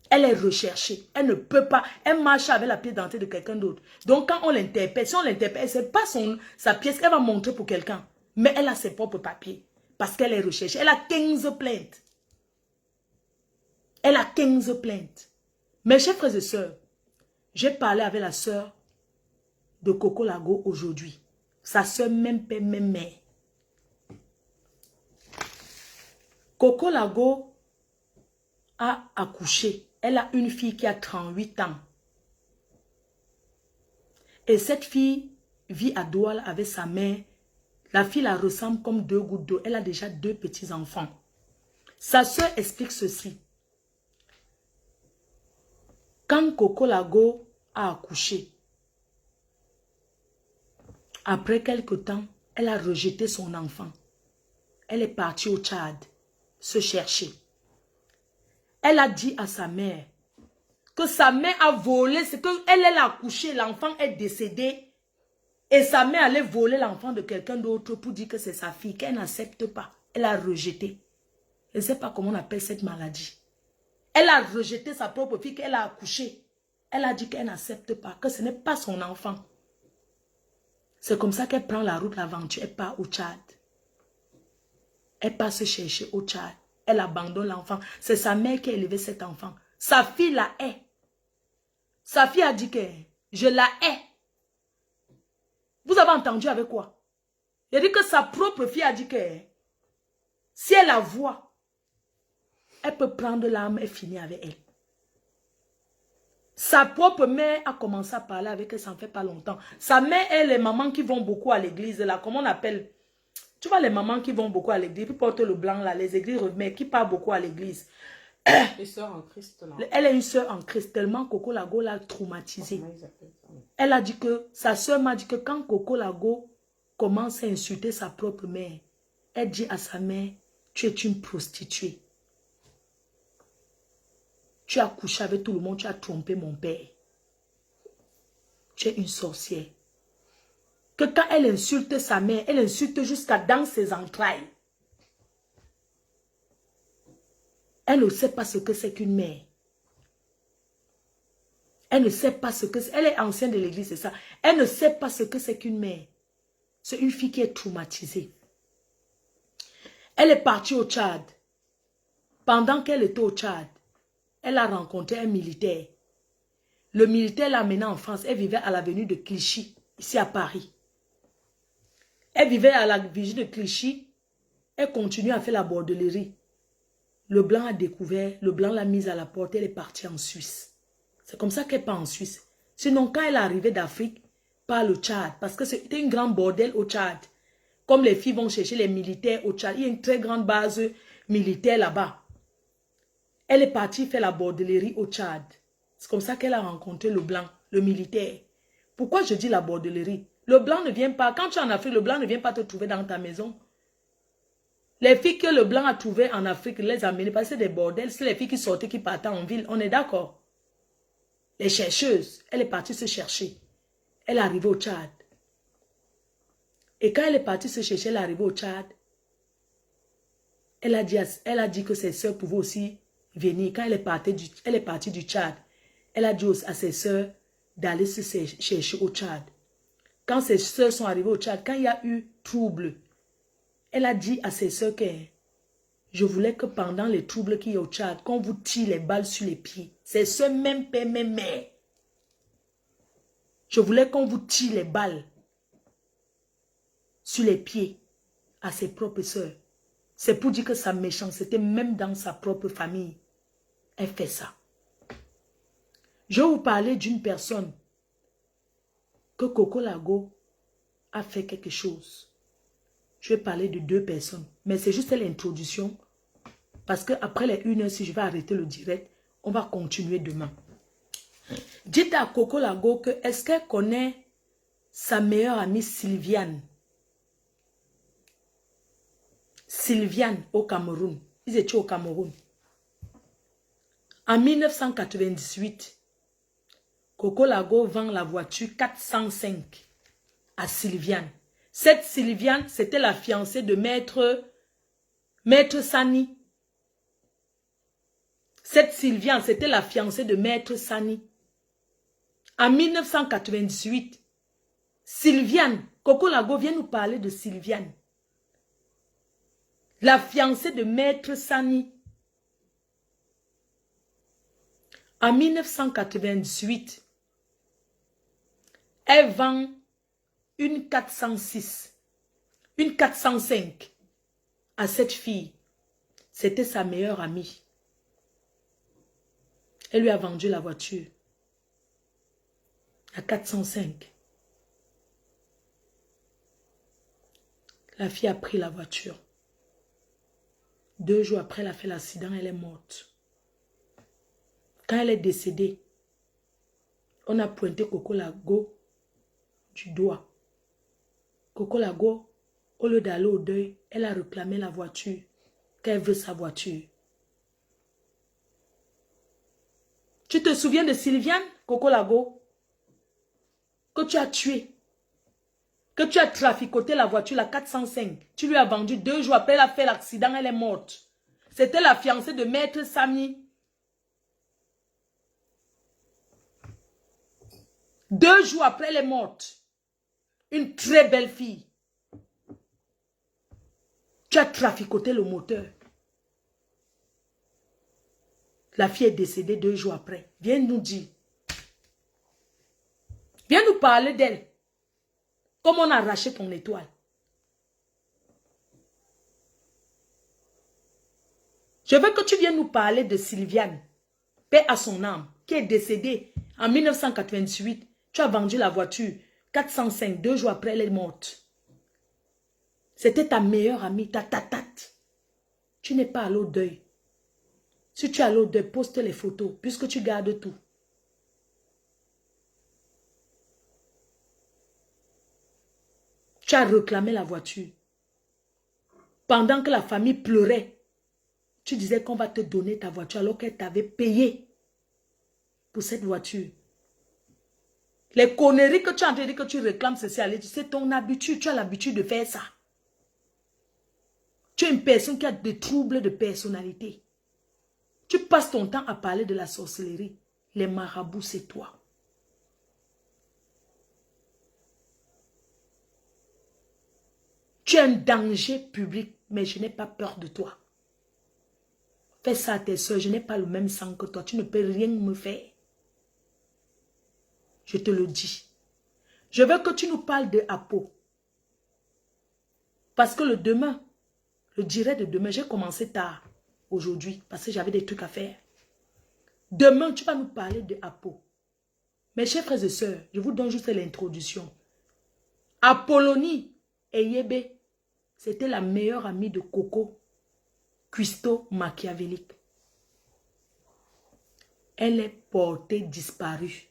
Elle est recherchée. Elle ne peut pas. Elle marche avec la pièce d'identité de quelqu'un d'autre. Donc quand on l'interpelle, si on l'interpelle, ce n'est pas sa pièce qu'elle va montrer pour quelqu'un. Mais elle a ses propres papiers. Parce qu'elle est recherchée. Elle a 15 plaintes. Elle a 15 plaintes. Mes chers frères et sœurs, j'ai parlé avec la sœur de Coco Lago aujourd'hui. Sa sœur, même père, même mère. Coco Lago a accouché. Elle a une fille qui a 38 ans. Et cette fille vit à Douala avec sa mère. La fille la ressemble comme 2 gouttes d'eau. Elle a déjà 2 petits-enfants. Sa sœur explique ceci. Quand Coco Lago a accouché, après quelque temps, elle a rejeté son enfant. Elle est partie au Tchad se chercher. Elle a dit à sa mère que sa mère a volé, c'est qu'elle a accouché, l'enfant est décédé et sa mère allait voler l'enfant de quelqu'un d'autre pour dire que c'est sa fille, qu'elle n'accepte pas. Elle a rejeté. Je ne sais pas comment on appelle cette maladie. Elle a rejeté sa propre fille qu'elle a accouchée. Elle a dit qu'elle n'accepte pas, que ce n'est pas son enfant. C'est comme ça qu'elle prend la route, l'aventure, elle part au Tchad. Elle part se chercher au Tchad. Elle abandonne l'enfant. C'est sa mère qui a élevé cet enfant. Sa fille la hait. Sa fille a dit que je la hais. Vous avez entendu avec quoi? Il a dit que sa propre fille a dit que si elle la voit, elle peut prendre l'arme et finir avec elle. Sa propre mère a commencé à parler avec elle, ça ne fait pas longtemps. Sa mère est les mamans qui vont beaucoup à l'église, là, comment on appelle? Tu vois les mamans qui vont beaucoup à l'église, qui portent le blanc, là, les églises, mais qui partent beaucoup à l'église. Les sœurs en Christ, là. Elle est une sœur en Christ, tellement Coco Lago l'a traumatisée. Elle a dit que, sa sœur m'a dit que quand Coco Lago commence à insulter sa propre mère, elle dit à sa mère, tu es une prostituée. Tu as couché avec tout le monde, tu as trompé mon père. Tu es une sorcière. Que quand elle insulte sa mère, elle insulte jusqu'à dans ses entrailles. Elle ne sait pas ce que c'est qu'une mère. Elle ne sait pas ce que c'est. Elle est ancienne de l'église, c'est ça. Elle ne sait pas ce que c'est qu'une mère. C'est une fille qui est traumatisée. Elle est partie au Tchad. Pendant qu'elle était au Tchad, elle a rencontré un militaire. Le militaire l'a amenée en France. Elle vivait à l'avenue de Clichy, ici à Paris. Elle vivait à l'avenue de Clichy. Elle continue à faire la bordellerie. Le blanc a découvert, le blanc l'a mise à la porte, elle est partie en Suisse. C'est comme ça qu'elle part en Suisse. Sinon, quand elle est arrivée d'Afrique, par le Tchad, parce que c'était une grande bordel au Tchad. Comme les filles vont chercher les militaires au Tchad, il y a une très grande base militaire là-bas. Elle est partie faire la bordellerie au Tchad. C'est comme ça qu'elle a rencontré le blanc, le militaire. Pourquoi je dis la bordellerie? Le blanc ne vient pas, quand tu es en Afrique, le blanc ne vient pas te trouver dans ta maison. Les filles que le blanc a trouvées en Afrique, les amener, parce que c'est des bordels, c'est les filles qui sortaient, qui partaient en ville, on est d'accord. Les chercheuses, elle est partie se chercher. Elle est arrivée au Tchad. Et quand elle est partie se chercher, elle est arrivée au Tchad. Elle a dit que ses soeurs pouvaient aussi venir. Quand elle est partie du Tchad, elle a dit à ses soeurs d'aller se chercher au Tchad. Quand ses soeurs sont arrivées au Tchad, quand il y a eu trouble, elle a dit à ses soeurs que je voulais que pendant les troubles qu'il y a au Tchad, qu'on vous tire les balles sur les pieds. Ses soeurs, même père, même mère. Je voulais qu'on vous tire les balles sur les pieds à ses propres soeurs. C'est pour dire que sa méchanceté, même dans sa propre famille, elle fait ça. Je vais vous parler d'une personne que Coco Lago a fait quelque chose. Je vais parler de deux personnes, mais c'est juste l'introduction. Parce qu'après les 1 heure, si je vais arrêter le direct, on va continuer demain. Dites à Coco Lago que est-ce qu'elle connaît sa meilleure amie Sylviane? Sylviane au Cameroun. Ils étaient au Cameroun. En 1998, Coco Lago vend la voiture 405 à Sylviane. Cette Sylviane, c'était la fiancée de Maître Sani. Cette Sylviane, c'était la fiancée de Maître Sani. En 1998, Sylviane, Coco Lago vient nous parler de Sylviane. La fiancée de Maître Sani. En 1998, elle vend une 406, une 405 à cette fille. C'était sa meilleure amie. Elle lui a vendu la voiture à 405. La fille a pris la voiture. 2 jours après, elle a fait l'accident, elle est morte. Quand elle est décédée, on a pointé Coco Lago du doigt. Coco Lago, au lieu d'aller au deuil, elle a réclamé la voiture, qu'elle veut sa voiture. Tu te souviens de Sylviane, Coco Lago, que tu as tué, que tu as traficoté la voiture, la 405. Tu lui as vendu 2 jours après, elle a fait l'accident, elle est morte. C'était la fiancée de Maître Sani. 2 jours après, elle est morte. Une très belle fille. Tu as traficoté le moteur. La fille est décédée 2 jours après. Viens nous dire. Viens nous parler d'elle. Comment on a arraché ton étoile. Je veux que tu viennes nous parler de Sylviane, paix à son âme, qui est décédée en 1988. Tu as vendu la voiture 405, 2 jours après, elle est morte. C'était ta meilleure amie, ta tatate. Tu n'es pas allé au deuil. Si tu es allé au deuil, poste les photos, puisque tu gardes tout. Tu as réclamé la voiture. Pendant que la famille pleurait, tu disais qu'on va te donner ta voiture alors qu'elle t'avait payé pour cette voiture. Les conneries que tu as entendues que tu réclames, c'est ton habitude. Tu as l'habitude de faire ça. Tu es une personne qui a des troubles de personnalité. Tu passes ton temps à parler de la sorcellerie. Les marabouts, c'est toi. Tu es un danger public, mais je n'ai pas peur de toi. Fais ça à tes soeurs, je n'ai pas le même sang que toi. Tu ne peux rien me faire. Je te le dis. Je veux que tu nous parles de Apo. Parce que le direct de demain, j'ai commencé tard aujourd'hui, parce que j'avais des trucs à faire. Demain, tu vas nous parler de Apo. Mes chers frères et sœurs, je vous donne juste l'introduction. Apollonie et Yébé, c'était la meilleure amie de Coco, cuistot machiavélique. Elle est portée disparue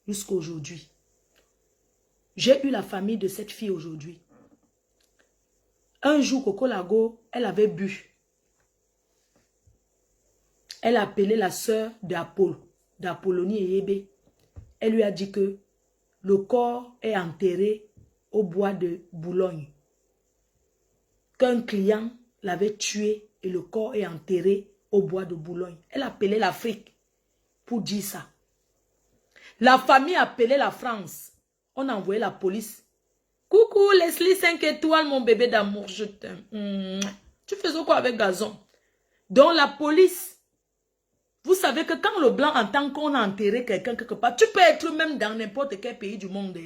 jusqu'à aujourd'hui. J'ai eu la famille de cette fille aujourd'hui. Un jour, Coco Lago, elle avait bu. Elle a appelé la sœur d'Apollonie et Yébé. Elle lui a dit que le corps est enterré au bois de Boulogne. Qu'un client l'avait tué et le corps est enterré au bois de Boulogne. Elle a appelé l'Afrique pour dire ça. La famille a appelé la France. On a envoyé la police. Coucou Leslie 5 étoiles, mon bébé d'amour, je t'aime. Tu faisais quoi avec Gazon? Donc la police, vous savez que quand le blanc entend qu'on a enterré quelqu'un quelque part, tu peux être même dans n'importe quel pays du monde.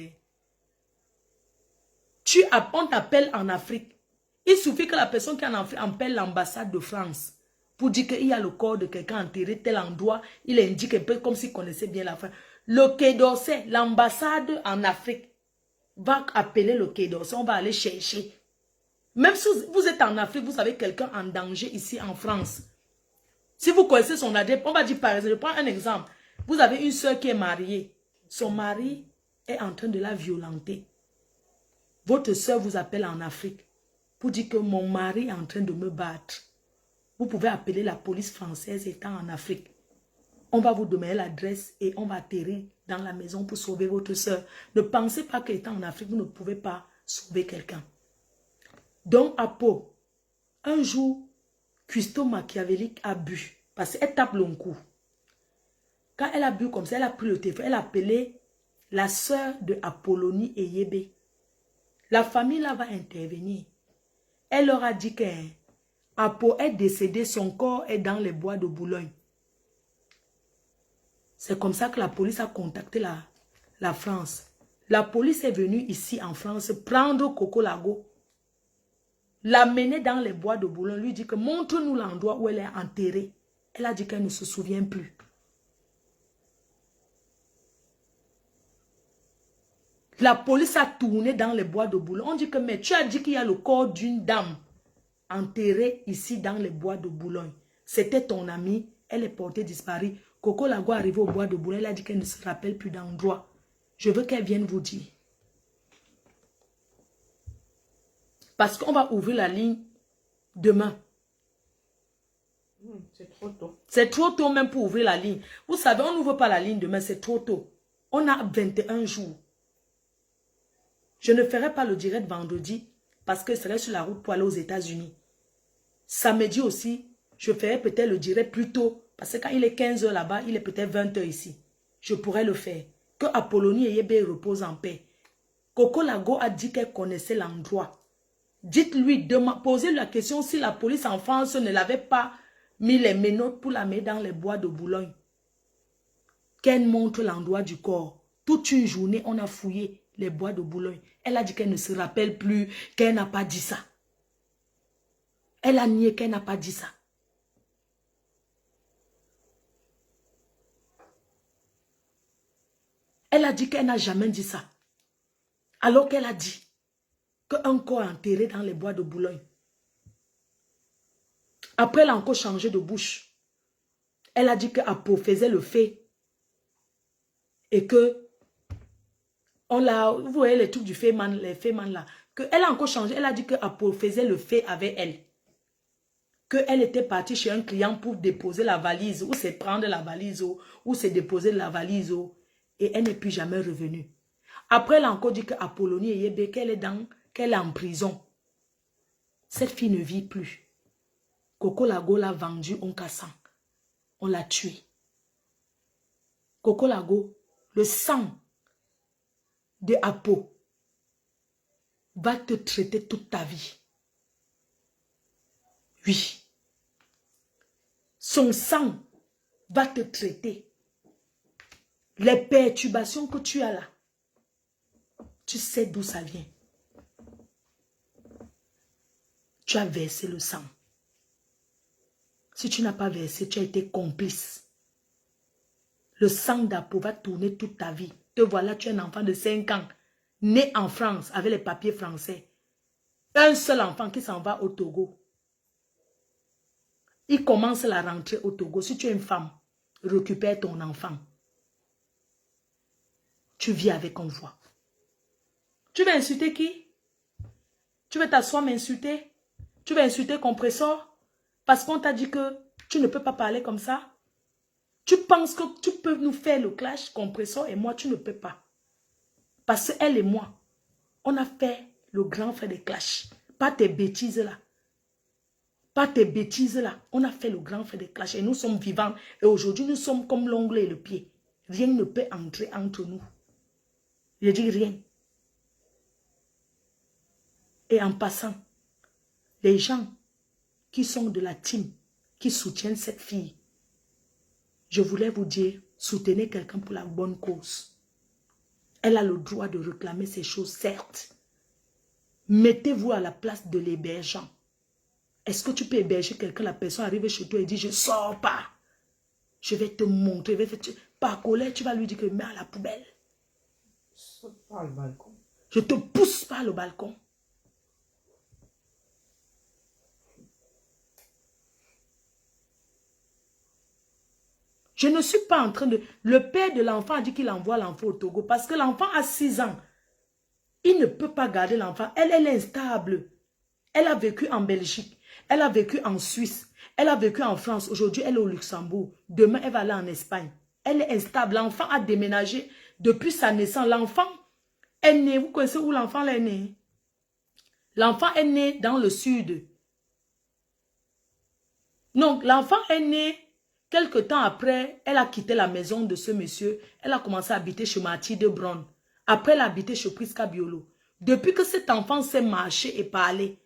On t'appelle en Afrique. Il suffit que la personne qui est en Afrique appelle l'ambassade de France pour dire qu'il y a le corps de quelqu'un enterré tel endroit. Il indique un peu comme s'il connaissait bien la France. Le Quai d'Orsay, l'ambassade en Afrique, va appeler le Quai d'Orsay. On va aller chercher. Même si vous êtes en Afrique, vous avez quelqu'un en danger ici en France. Si vous connaissez son adresse, on va dire par exemple, je prends un exemple. Vous avez une soeur qui est mariée. Son mari est en train de la violenter. Votre soeur vous appelle en Afrique pour dire que mon mari est en train de me battre. Vous pouvez appeler la police française étant en Afrique. On va vous donner l'adresse et on va atterrir dans la maison pour sauver votre soeur. Ne pensez pas qu'étant en Afrique, vous ne pouvez pas sauver quelqu'un. Donc, Apo, un jour, cuistot machiavélique a bu. Parce qu'elle tape le cou. Quand elle a bu comme ça, elle a pris le téléphone. Elle a appelé la sœur de Apollonie et Yébé. La famille là va intervenir. Elle leur a dit qu'Apo est décédé, son corps est dans les bois de Boulogne. C'est comme ça que la police a contacté la France. La police est venue ici en France prendre Coco Lago, l'amener dans les bois de Boulogne, lui dit que montre-nous l'endroit où elle est enterrée. Elle a dit qu'elle ne se souvient plus. La police a tourné dans les bois de Boulogne. On dit que mais tu as dit qu'il y a le corps d'une dame enterrée ici dans les bois de Boulogne. C'était ton amie, elle est portée disparue. Coco Lago est arrivé au bois de Boulogne, elle a dit qu'elle ne se rappelle plus d'endroit. Je veux qu'elle vienne vous dire. Parce qu'on va ouvrir la ligne demain. C'est trop tôt. C'est trop tôt même pour ouvrir la ligne. Vous savez, on n'ouvre pas la ligne demain, c'est trop tôt. On a 21 jours. Je ne ferai pas le direct vendredi parce que je serai sur la route pour aller aux États-Unis. Samedi aussi, je ferai peut-être le direct plus tôt parce que quand il est 15 h là-bas, il est peut-être 20 h ici. Je pourrais le faire. que Apollonie Eyebe repose en paix. Coco Lago a dit qu'elle connaissait l'endroit. Dites-lui, posez-lui la question si la police en France ne l'avait pas mis les menottes pour la mettre dans les bois de Boulogne. Qu'elle montre l'endroit du corps. Toute une journée, on a fouillé les bois de Boulogne. Elle a dit qu'elle ne se rappelle plus, qu'elle n'a pas dit ça. Elle a nié qu'elle n'a pas dit ça. Elle a dit qu'elle n'a jamais dit ça. Alors qu'elle a dit qu'un corps enterré dans les bois de Boulogne. Après, elle a encore changé de bouche. Elle a dit qu'Apo faisait le fait. Et que, vous voyez les trucs du Feyman, les Feyman là. Elle a encore changé. Elle a dit qu'Apo faisait le fait avec elle. Qu'elle était partie chez un client pour déposer la valise. Ou c'est prendre la valise. Ou c'est déposer la valise. Et elle n'est plus jamais revenue. Après, elle a encore dit qu'Apollonie Eyebe, qu'elle est en prison. Cette fille ne vit plus. Coco Lago l'a vendue en cassant. On l'a tuée. Coco Lago, le sang de Apo va te traiter toute ta vie. Oui. Son sang va te traiter. Les perturbations que tu as là, tu sais d'où ça vient. Tu as versé le sang. Si tu n'as pas versé, tu as été complice. Le sang d'Apo va tourner toute ta vie. Te voilà, tu es un enfant de 5 ans, né en France avec les papiers français. Un seul enfant qui s'en va au Togo. Il commence la rentrée au Togo. Si tu es une femme, récupère ton enfant. Tu vis avec convoi. Tu vas insulter qui? Tu veux t'asseoir m'insulter? Tu vas insulter Compressor? Parce qu'on t'a dit que tu ne peux pas parler comme ça? Tu penses que tu peux nous faire le clash, Compressor, et moi, tu ne peux pas. Parce qu'elle et moi, on a fait le grand frère des clashs. Pas tes bêtises là. Pas tes bêtises là. On a fait le grand frère des clashs et nous sommes vivants. Et aujourd'hui, nous sommes comme l'ongle et le pied. Rien ne peut entrer entre nous. Je dis rien. Et en passant, les gens qui sont de la team, qui soutiennent cette fille, je voulais vous dire, soutenez quelqu'un pour la bonne cause. Elle a le droit de réclamer ces choses, certes. Mettez-vous à la place de l'hébergeant. Est-ce que tu peux héberger quelqu'un, la personne arrive chez toi et dit, je ne sors pas. Je vais te montrer. Par colère, tu vas lui dire que mets à la poubelle. Saute par le balcon. Je te pousse par le balcon. Je ne suis pas en train de... Le père de l'enfant a dit qu'il envoie l'enfant au Togo parce que l'enfant a 6 ans. Il ne peut pas garder l'enfant. Elle est instable. Elle a vécu en Belgique. Elle a vécu en Suisse. Elle a vécu en France. Aujourd'hui, elle est au Luxembourg. Demain, elle va aller en Espagne. Elle est instable. L'enfant a déménagé depuis sa naissance. L'enfant est né. Vous connaissez où l'enfant est né? L'enfant est né dans le sud. Donc, l'enfant est né... Quelque temps après, elle a quitté la maison de ce monsieur. Elle a commencé à habiter chez Mathilde Brown. Après, elle a habité chez Prisca Biolo. Depuis que cet enfant sait marcher et parler,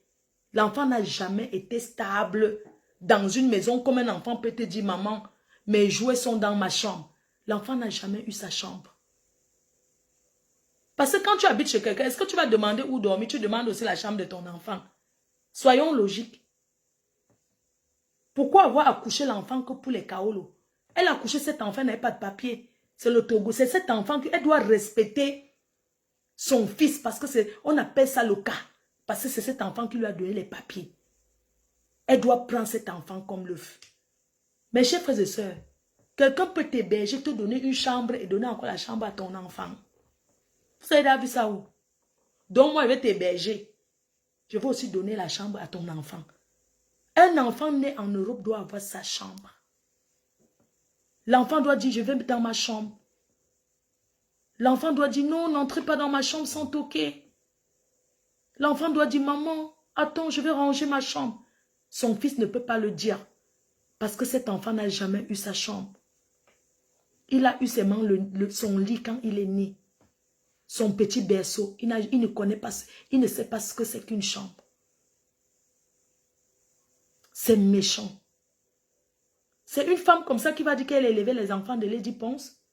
l'enfant n'a jamais été stable dans une maison comme un enfant peut te dire, maman, mes jouets sont dans ma chambre. L'enfant n'a jamais eu sa chambre. Parce que quand tu habites chez quelqu'un, est-ce que tu vas demander où dormir? Tu demandes aussi la chambre de ton enfant. Soyons logiques. Pourquoi avoir accouché l'enfant que pour les Kaolo? Elle a accouché cet enfant, elle n'avait pas de papier. C'est le Togo. C'est cet enfant qu'elle doit respecter son fils parce que on appelle ça le cas. Parce que c'est cet enfant qui lui a donné les papiers. Elle doit prendre cet enfant comme l'œuf. Mes chers frères et sœurs, quelqu'un peut t'héberger, te donner une chambre et donner encore la chambre à ton enfant. Vous avez vu ça où? Donc moi, je vais t'héberger. Je vais aussi donner la chambre à ton enfant. Un enfant né en Europe doit avoir sa chambre. L'enfant doit dire, je vais dans ma chambre. L'enfant doit dire, non, n'entrez pas dans ma chambre sans toquer. L'enfant doit dire, maman, attends, je vais ranger ma chambre. Son fils ne peut pas le dire parce que cet enfant n'a jamais eu sa chambre. Il a eu seulement son lit quand il est né. Son petit berceau. Il ne connaît pas, il ne sait pas ce que c'est qu'une chambre. C'est méchant. C'est une femme comme ça qui va dire qu'elle élevait les enfants de Lady Ponce.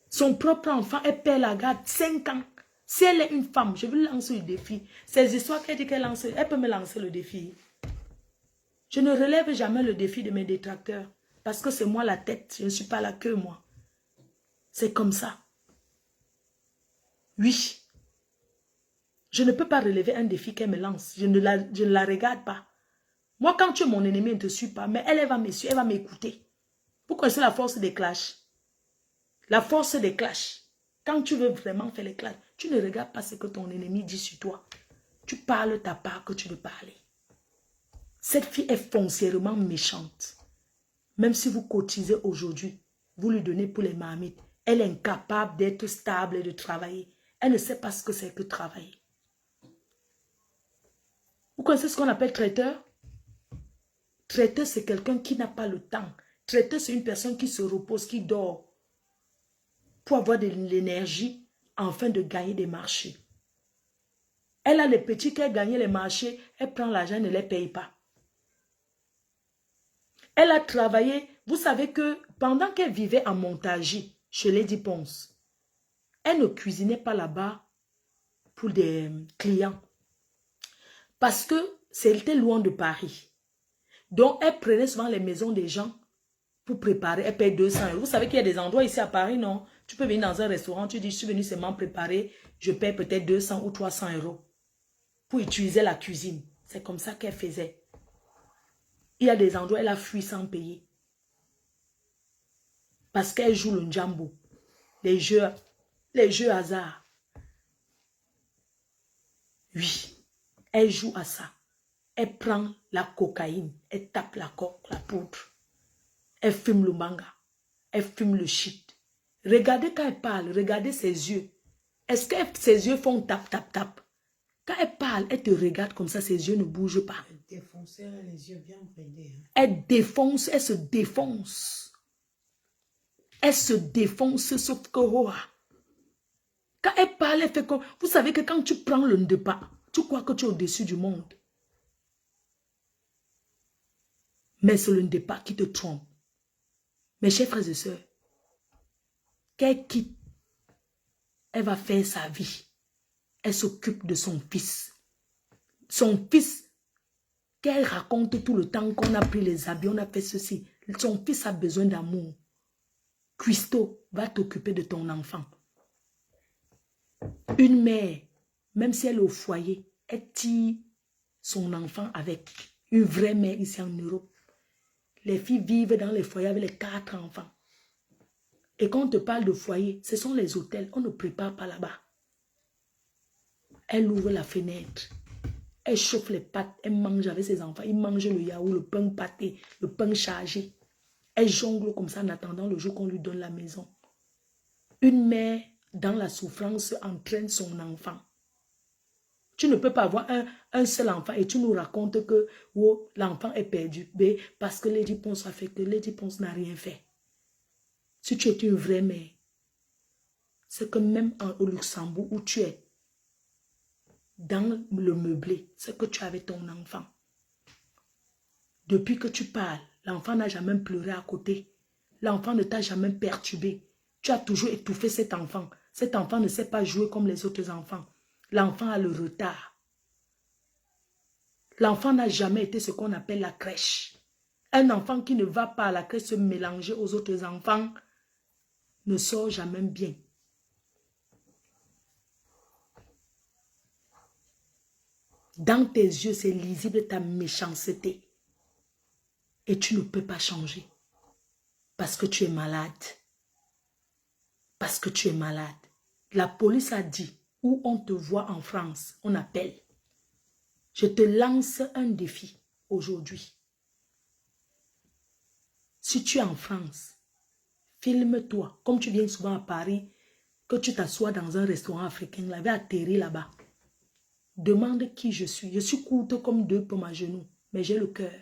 Son propre enfant, elle perd la garde 5 ans. Si elle est une femme, je veux lancer le défi. Ces histoires qu'elle dit qu'elle lance, elle peut me lancer le défi. Je ne relève jamais le défi de mes détracteurs. Parce que c'est moi la tête. Je ne suis pas la queue, moi. C'est comme ça. Oui. Je ne peux pas relever un défi qu'elle me lance. Je ne la regarde pas. Moi, quand tu es mon ennemi, elle ne te suit pas. Mais elle va me suivre, elle va m'écouter. Vous connaissez la force des clashs? La force des clashs. Quand tu veux vraiment faire les clashs, tu ne regardes pas ce que ton ennemi dit sur toi. Tu parles ta part que tu veux parler. Cette fille est foncièrement méchante. Même si vous cotisez aujourd'hui, vous lui donnez pour les marmites, elle est incapable d'être stable et de travailler. Elle ne sait pas ce que c'est que travailler. Vous connaissez ce qu'on appelle traiteur? Traiteur, c'est quelqu'un qui n'a pas le temps. Traiteur, c'est une personne qui se repose, qui dort, pour avoir de l'énergie afin de gagner des marchés. Elle a les petits qui ont gagné les marchés, elle prend l'argent et ne les paye pas. Elle a travaillé, vous savez que pendant qu'elle vivait en Montargis, chez Lady Ponce, elle ne cuisinait pas là-bas pour des clients. Parce que c'était loin de Paris. Donc, elle prenait souvent les maisons des gens pour préparer. Elle paye 200 €. Vous savez qu'il y a des endroits ici à Paris, non? Tu peux venir dans un restaurant, tu dis, je suis venu seulement préparer, je paye peut-être 200 ou 300 € pour utiliser la cuisine. C'est comme ça qu'elle faisait. Il y a des endroits où elle a fui sans payer. Parce qu'elle joue le njambo. Les jeux hasard. Oui, elle joue à ça. Elle prend la cocaïne, elle tape la coque, la poudre. Elle fume le manga. Elle fume le shit. Regardez quand elle parle, regardez ses yeux. Est-ce que ses yeux font tap, tap, tap? Quand elle parle, elle te regarde comme ça, ses yeux ne bougent pas. Elle défonçait les yeux bien bridés. Hein. Elle défonce, elle se défonce. Elle se défonce, sauf que... Oh, quand elle parle, elle fait comme... Vous savez que quand tu prends le ndepa, tu crois que tu es au-dessus du monde. Mais c'est le ndepa qui te trompe. Mes chers frères et sœurs, qu'elle quitte, elle va faire sa vie. Elle s'occupe de son fils. Son fils, qu'elle raconte tout le temps qu'on a pris les habits, on a fait ceci. Son fils a besoin d'amour. Christo va t'occuper de ton enfant. Une mère, même si elle est au foyer, elle tire son enfant avec une vraie mère ici en Europe. Les filles vivent dans les foyers avec les 4 enfants. Et quand on te parle de foyer, ce sont les hôtels. On ne prépare pas là-bas. Elle ouvre la fenêtre. Elle chauffe les pâtes. Elle mange avec ses enfants. Ils mangent le yaourt, le pain pâté, le pain chargé. Elle jongle comme ça en attendant le jour qu'on lui donne la maison. Une mère, dans la souffrance, entraîne son enfant. Tu ne peux pas avoir un seul enfant et tu nous racontes que oh, l'enfant est perdu. Parce que Lady Ponce a fait que Lady Ponce n'a rien fait. Si tu es une vraie mère, c'est que même au Luxembourg où tu es, dans le meublé, c'est que tu avais ton enfant. Depuis que tu parles, l'enfant n'a jamais pleuré à côté. L'enfant ne t'a jamais perturbé. Tu as toujours étouffé cet enfant. Cet enfant ne sait pas jouer comme les autres enfants. L'enfant a le retard. L'enfant n'a jamais été ce qu'on appelle la crèche. Un enfant qui ne va pas à la crèche se mélanger aux autres enfants ne sort jamais bien. Dans tes yeux, c'est lisible ta méchanceté. Et tu ne peux pas changer. Parce que tu es malade. Parce que tu es malade. La police a dit, où on te voit en France, on appelle. Je te lance un défi aujourd'hui. Si tu es en France, filme-toi, comme tu viens souvent à Paris, que tu t'assois dans un restaurant africain, là, va atterrir là-bas. Demande qui je suis. Je suis courte comme 2 pommes à genoux, mais j'ai le cœur.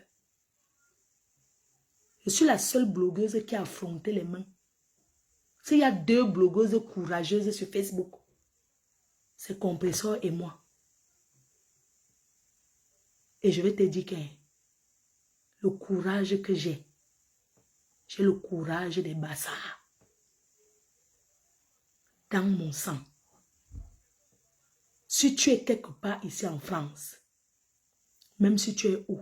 Je suis la seule blogueuse qui a affronté les mains. S'il y a 2 blogueuses courageuses sur Facebook, c'est Compressor et moi. Et je vais te dire que le courage que j'ai le courage des bassards dans mon sang. Si tu es quelque part ici en France, même si tu es où,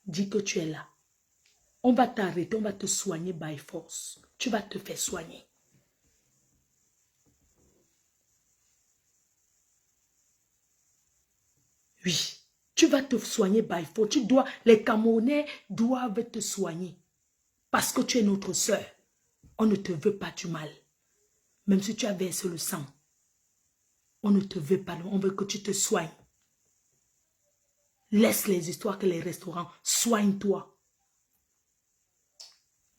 dis que tu es là. On va t'arrêter, on va te soigner by force. Tu vas te faire soigner. Oui, tu vas te soigner by force. Les Camerounais doivent te soigner. Parce que tu es notre soeur. On ne te veut pas du mal. Même si tu as versé le sang. On ne te veut pas. On veut que tu te soignes. Laisse les histoires que les restaurants. Soigne-toi.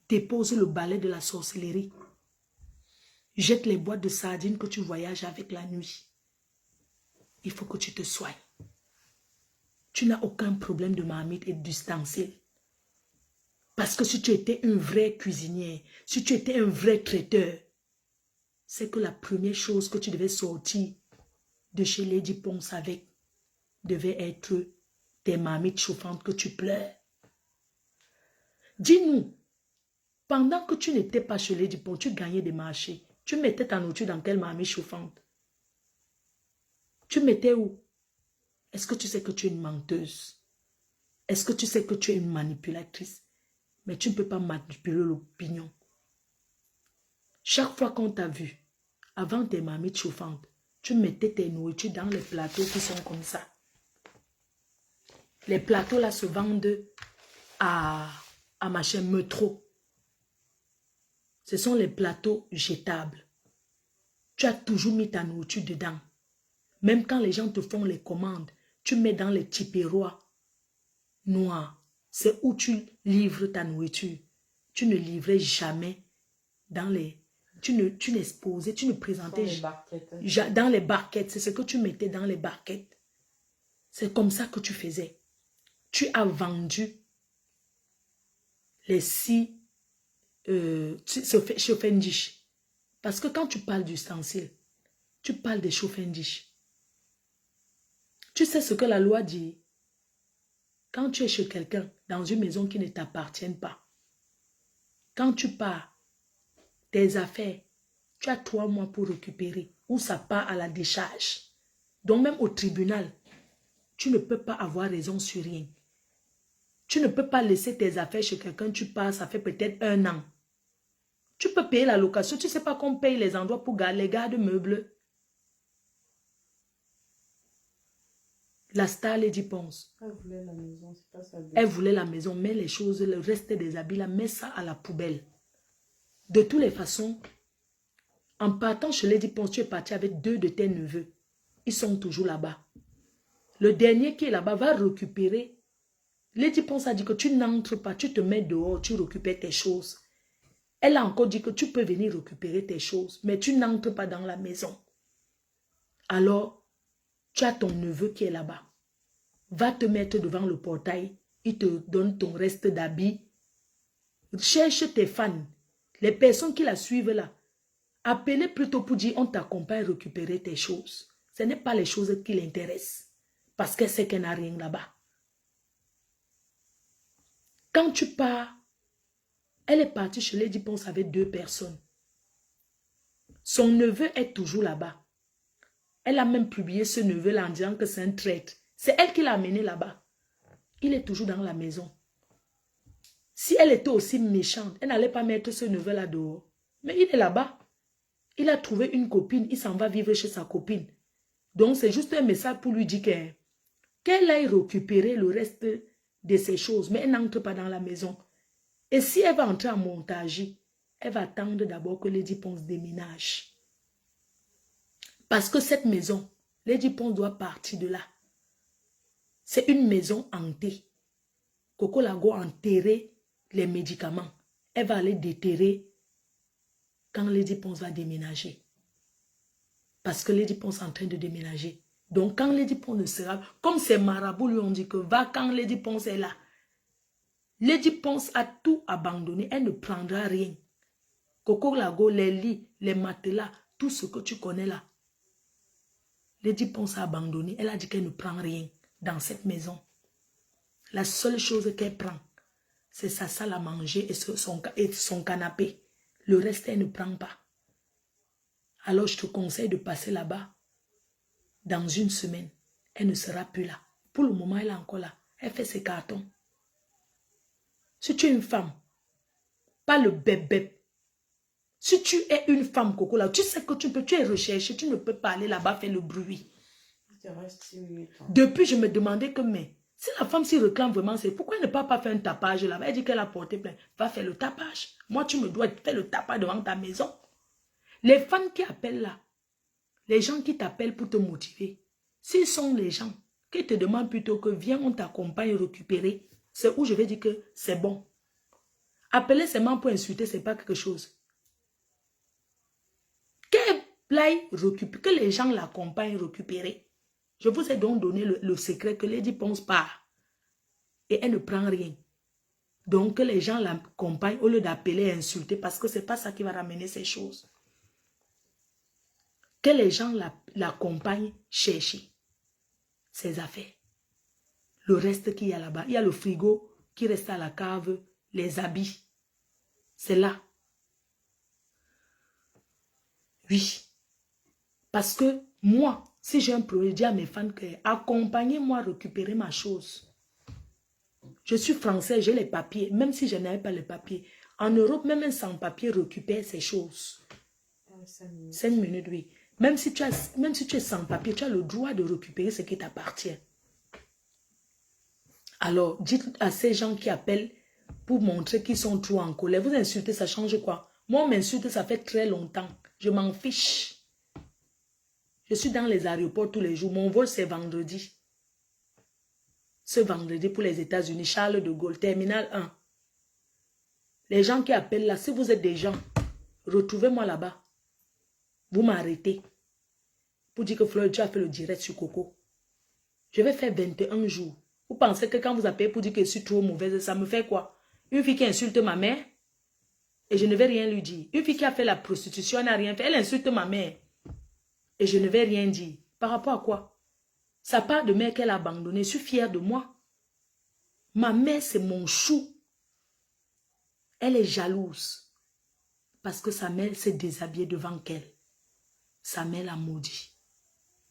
Dépose le balai de la sorcellerie. Jette les boîtes de sardines que tu voyages avec la nuit. Il faut que tu te soignes. Tu n'as aucun problème de marmite et d'ustensile. Parce que si tu étais une vraie cuisinière, si tu étais un vrai traiteur, c'est que la première chose que tu devais sortir de chez Lady Ponce avec devait être tes marmites chauffantes que tu pleures. Dis-nous, pendant que tu n'étais pas chez Lady Ponce, tu gagnais des marchés. Tu mettais ta nourriture dans quelle marmite chauffante? Tu mettais où? Est-ce que tu sais que tu es une menteuse? Est-ce que tu sais que tu es une manipulatrice? Mais tu ne peux pas manipuler l'opinion. Chaque fois qu'on t'a vu, avant tes marmites chauffantes, tu mettais tes nourritures dans les plateaux qui sont comme ça. Les plateaux là se vendent à machin métro. Ce sont les plateaux jetables. Tu as toujours mis ta nourriture dedans. Même quand les gens te font les commandes, tu mets dans les tiperoirs noirs. C'est où tu livres ta nourriture. Tu ne livrais jamais dans les... Tu n'exposais, tu ne présentais dans les barquettes. C'est ce que tu mettais dans les barquettes. C'est comme ça que tu faisais. Tu as vendu les 6 chauffe-ndiches. Parce que quand tu parles d'ustensiles, tu parles des chauffe-ndiches. Tu sais ce que la loi dit? Quand tu es chez quelqu'un, dans une maison qui ne t'appartient pas, quand tu pars, tes affaires, tu as 3 mois pour récupérer, ou ça part à la décharge. Donc même au tribunal, tu ne peux pas avoir raison sur rien. Tu ne peux pas laisser tes affaires chez quelqu'un, tu pars, ça fait peut-être 1 an. Tu peux payer la location, tu ne sais pas qu'on paye les endroits pour les garde-meubles. La star Lady Ponce. Elle voulait la maison, c'est pas ça. Elle voulait la maison, mais les choses, le reste des habits, là, mets ça à la poubelle. De toutes les façons, en partant chez Lady Ponce, tu es parti avec 2 de tes neveux. Ils sont toujours là-bas. Le dernier qui est là-bas va récupérer. Lady Ponce a dit que tu n'entres pas, tu te mets dehors, tu récupères tes choses. Elle a encore dit que tu peux venir récupérer tes choses, mais tu n'entres pas dans la maison. Alors, tu as ton neveu qui est là-bas. Va te mettre devant le portail. Il te donne ton reste d'habits. Cherche tes fans. Les personnes qui la suivent là. Appelez plutôt pour dire on t'accompagne à récupérer tes choses. Ce n'est pas les choses qui l'intéressent. Parce qu'elle sait qu'elle n'a rien là-bas. Quand tu pars, elle est partie chez Lady Ponce avec 2 personnes. Son neveu est toujours là-bas. Elle a même publié ce neveu-là en disant que c'est un traître. C'est elle qui l'a amené là-bas. Il est toujours dans la maison. Si elle était aussi méchante, elle n'allait pas mettre ce neveu-là dehors. Mais il est là-bas. Il a trouvé une copine. Il s'en va vivre chez sa copine. Donc c'est juste un message pour lui dire qu'elle aille récupérer le reste de ses choses. Mais elle n'entre pas dans la maison. Et si elle va entrer en Montargis, elle va attendre d'abord que Lady Ponce déménage. Parce que cette maison, Lady Ponce doit partir de là. C'est une maison hantée. Coco Lago a enterré les médicaments. Elle va aller déterrer quand Lady Ponce va déménager. Parce que Lady Ponce est en train de déménager. Donc quand Lady Ponce ne sera... Comme ces marabouts lui ont dit que va quand Lady Ponce est là. Lady pense à tout abandonner. Elle ne prendra rien. Coco Lago, les lits, les matelas, tout ce que tu connais là. Lady pense à abandonner. Elle a dit qu'elle ne prend rien dans cette maison. La seule chose qu'elle prend, c'est sa salle à manger et son canapé. Le reste, elle ne prend pas. Alors, je te conseille de passer là-bas. Dans une semaine, elle ne sera plus là. Pour le moment, elle est encore là. Elle fait ses cartons. Si tu es une femme, pas le bébé. Si tu es une femme, Coco, là, tu sais que tu es recherché, tu ne peux pas aller là-bas faire le bruit. Depuis, je me demandais que, mais, si la femme s'y réclame vraiment, c'est pourquoi elle ne peut pas faire un tapage là-bas? Elle dit qu'elle a porté plainte. Va faire le tapage. Moi, tu me dois faire le tapage devant ta maison. Les fans qui appellent là, les gens qui t'appellent pour te motiver, s'ils sont les gens qui te demandent plutôt que viens, on t'accompagne récupérer, c'est où je vais dire que c'est bon. Appeler seulement pour insulter, c'est pas quelque chose. Que les gens l'accompagnent récupérer. Je vous ai donc donné le secret que Lady pense pas. Et elle ne prend rien. Donc que les gens l'accompagnent au lieu d'appeler et insulter parce que c'est pas ça qui va ramener ces choses. Que les gens l'accompagnent chercher ses affaires. Le reste qu'il y a là-bas, il y a le frigo qui reste à la cave, les habits. C'est là. Oui. Parce que moi, si j'ai un problème, je dis à mes fans que accompagnez-moi à récupérer ma chose. Je suis français, j'ai les papiers. Même si je n'avais pas les papiers. En Europe, même un sans-papier récupère ses choses. 5 minutes, oui. Même si tu es sans papier, tu as le droit de récupérer ce qui t'appartient. Alors, dites à ces gens qui appellent pour montrer qu'ils sont trop en colère. Vous insultez, ça change quoi? Moi, on m'insulte, ça fait très longtemps. Je m'en fiche. Je suis dans les aéroports tous les jours. Mon vol, c'est vendredi. Ce vendredi pour les États-Unis, Charles de Gaulle, terminal 1. Les gens qui appellent là, si vous êtes des gens, retrouvez-moi là-bas. Vous m'arrêtez. Pour dire que Floyd, tu as fait le direct sur Coco. Je vais faire 21 jours. Vous pensez que quand vous appelez pour dire que je suis trop mauvaise, ça me fait quoi? Une fille qui insulte ma mère et je ne vais rien lui dire. Une fille qui a fait la prostitution, elle n'a rien fait. Elle insulte ma mère et je ne vais rien dire. Par rapport à quoi? Sa part de mère qu'elle a abandonnée, je suis fière de moi. Ma mère, c'est mon chou. Elle est jalouse parce que sa mère s'est déshabillée devant elle. Sa mère l'a maudit.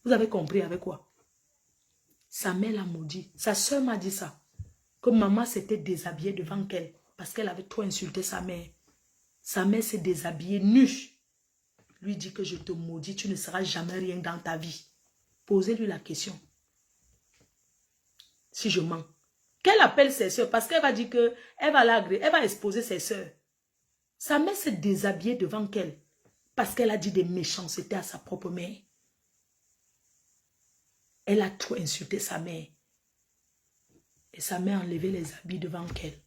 Vous avez compris avec quoi? Sa mère l'a maudit. Sa soeur m'a dit ça. Que maman s'était déshabillée devant elle parce qu'elle avait trop insulté sa mère. Sa mère s'est déshabillée nue. Lui dit que je te maudis, tu ne seras jamais rien dans ta vie. Posez-lui la question. Si je mens. Qu'elle appelle ses soeurs parce qu'elle va dire que elle va l'agréer, elle va exposer ses soeurs. Sa mère s'est déshabillée devant elle parce qu'elle a dit des méchancetés à sa propre mère. Elle a trop insulté sa mère. Et sa mère a enlevé les habits devant elle.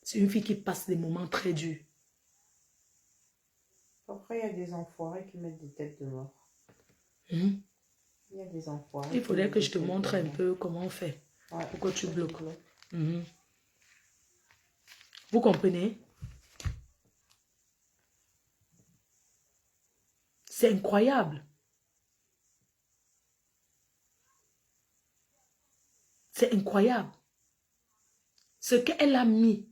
C'est une fille qui passe des moments très durs. Après, il y a des enfoirés qui mettent des têtes de mort. Il Il y a des enfoirés. Il faudrait que je te montre un peu comment on fait. Ouais, pourquoi tu bloques. Vous comprenez? C'est incroyable. C'est incroyable. Ce qu'elle a mis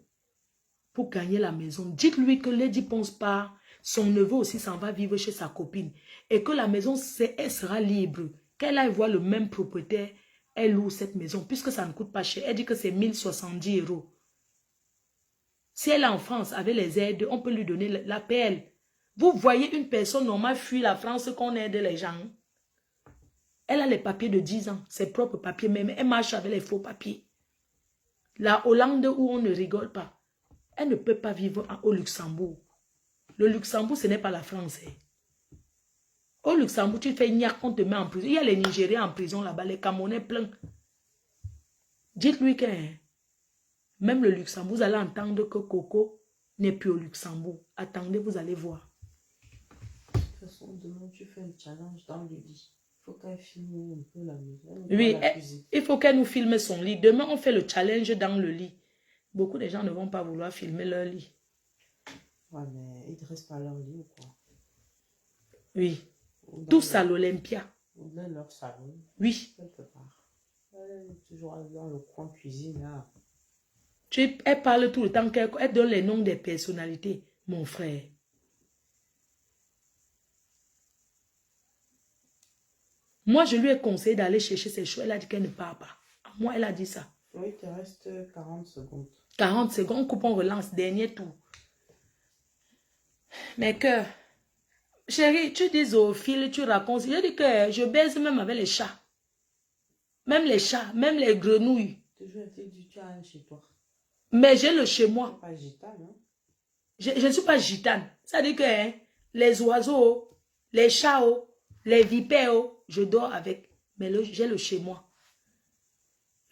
pour gagner la maison. Dites-lui que Lady pense pas. Son neveu aussi s'en va vivre chez sa copine. Et que la maison, elle sera libre. Qu'elle aille voir le même propriétaire. Elle loue cette maison. Puisque ça ne coûte pas cher. Elle dit que c'est 1070 €. Si elle est en France avec les aides, on peut lui donner l'APL. Vous voyez une personne normale fuir la France qu'on aide les gens. Elle a les papiers de 10 ans. Ses propres papiers même. Elle marche avec les faux papiers. La Hollande où on ne rigole pas. Elle ne peut pas vivre au Luxembourg. Le Luxembourg, ce n'est pas la France. Au Luxembourg, tu fais niaque, on te met en prison. Il y a les Nigériens en prison là-bas, les Camerounais pleins. Dites-lui que même le Luxembourg, vous allez entendre que Coco n'est plus au Luxembourg. Attendez, vous allez voir. De toute façon, demain, tu fais un challenge dans le lit. Il faut qu'elle filme un peu la maison. Oui, La cuisine. il faut qu'elle nous filme son lit. Demain, on fait le challenge dans le lit. Beaucoup de gens ne vont pas vouloir filmer leur lit. Ouais, mais ils ne dressent pas leur lit ou quoi? Oui. Tous à l'Olympia. Ou dans leur salon. Oui. Quelque part. Elle est toujours dans le coin cuisine là. Elle parle tout le temps, elle donne les noms des personnalités. Mon frère. Moi, je lui ai conseillé d'aller chercher ses choux. Elle a dit qu'elle ne part pas. Moi, elle a dit ça. Oui, il te reste 40 secondes. 40 secondes, on coupe, on relance. Dernier tour. Mais que... Chérie, tu dis au fil, tu racontes. Je dis que je baise même avec les chats. Même les chats, même les grenouilles. Toujours été tu as un chez toi. Mais j'ai le chez moi. Tu n'es pas gitane, hein? Je ne suis pas gitane. Ça dit que hein, les oiseaux, les chats, les vipères, je dors avec. Mais j'ai le chez moi.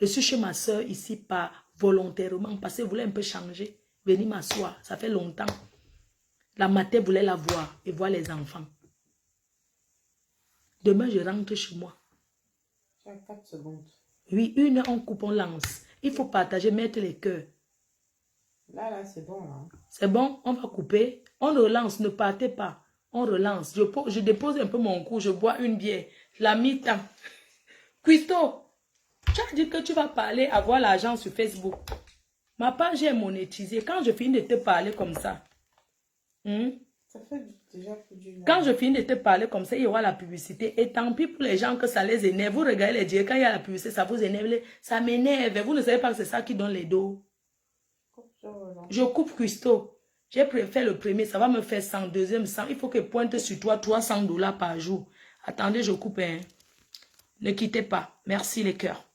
Je suis chez ma soeur ici pas volontairement parce qu'elle voulait un peu changer. Venir m'asseoir. Ça fait longtemps. La matin voulait la voir et voir les enfants. Demain, je rentre chez moi. Tu as 4 secondes. Oui, une on coupe, on lance. Il faut partager, mettre les cœurs. Là, c'est bon, là. C'est bon, on va couper. On relance, ne partez pas. On relance. Je dépose un peu mon cou, je bois une bière. La mi-temps. Cuisto, tu as dit que tu vas parler, avoir l'argent sur Facebook. Ma page est monétisée. Quand je finis de te parler comme ça, ça fait déjà plus d'une heure. Quand je finis de te parler comme ça, il y aura la publicité. Et tant pis pour les gens que ça les énerve. Vous regardez les dieux, quand il y a la publicité, ça vous énerve. Ça m'énerve. Vous ne savez pas que c'est ça qui donne les dos. Je coupe Cuisto. J'ai préféré le premier, ça va me faire 100. Deuxième 100. Il faut que pointe sur toi $300 par jour. Attendez, je coupe. Hein. Ne quittez pas. Merci les cœurs.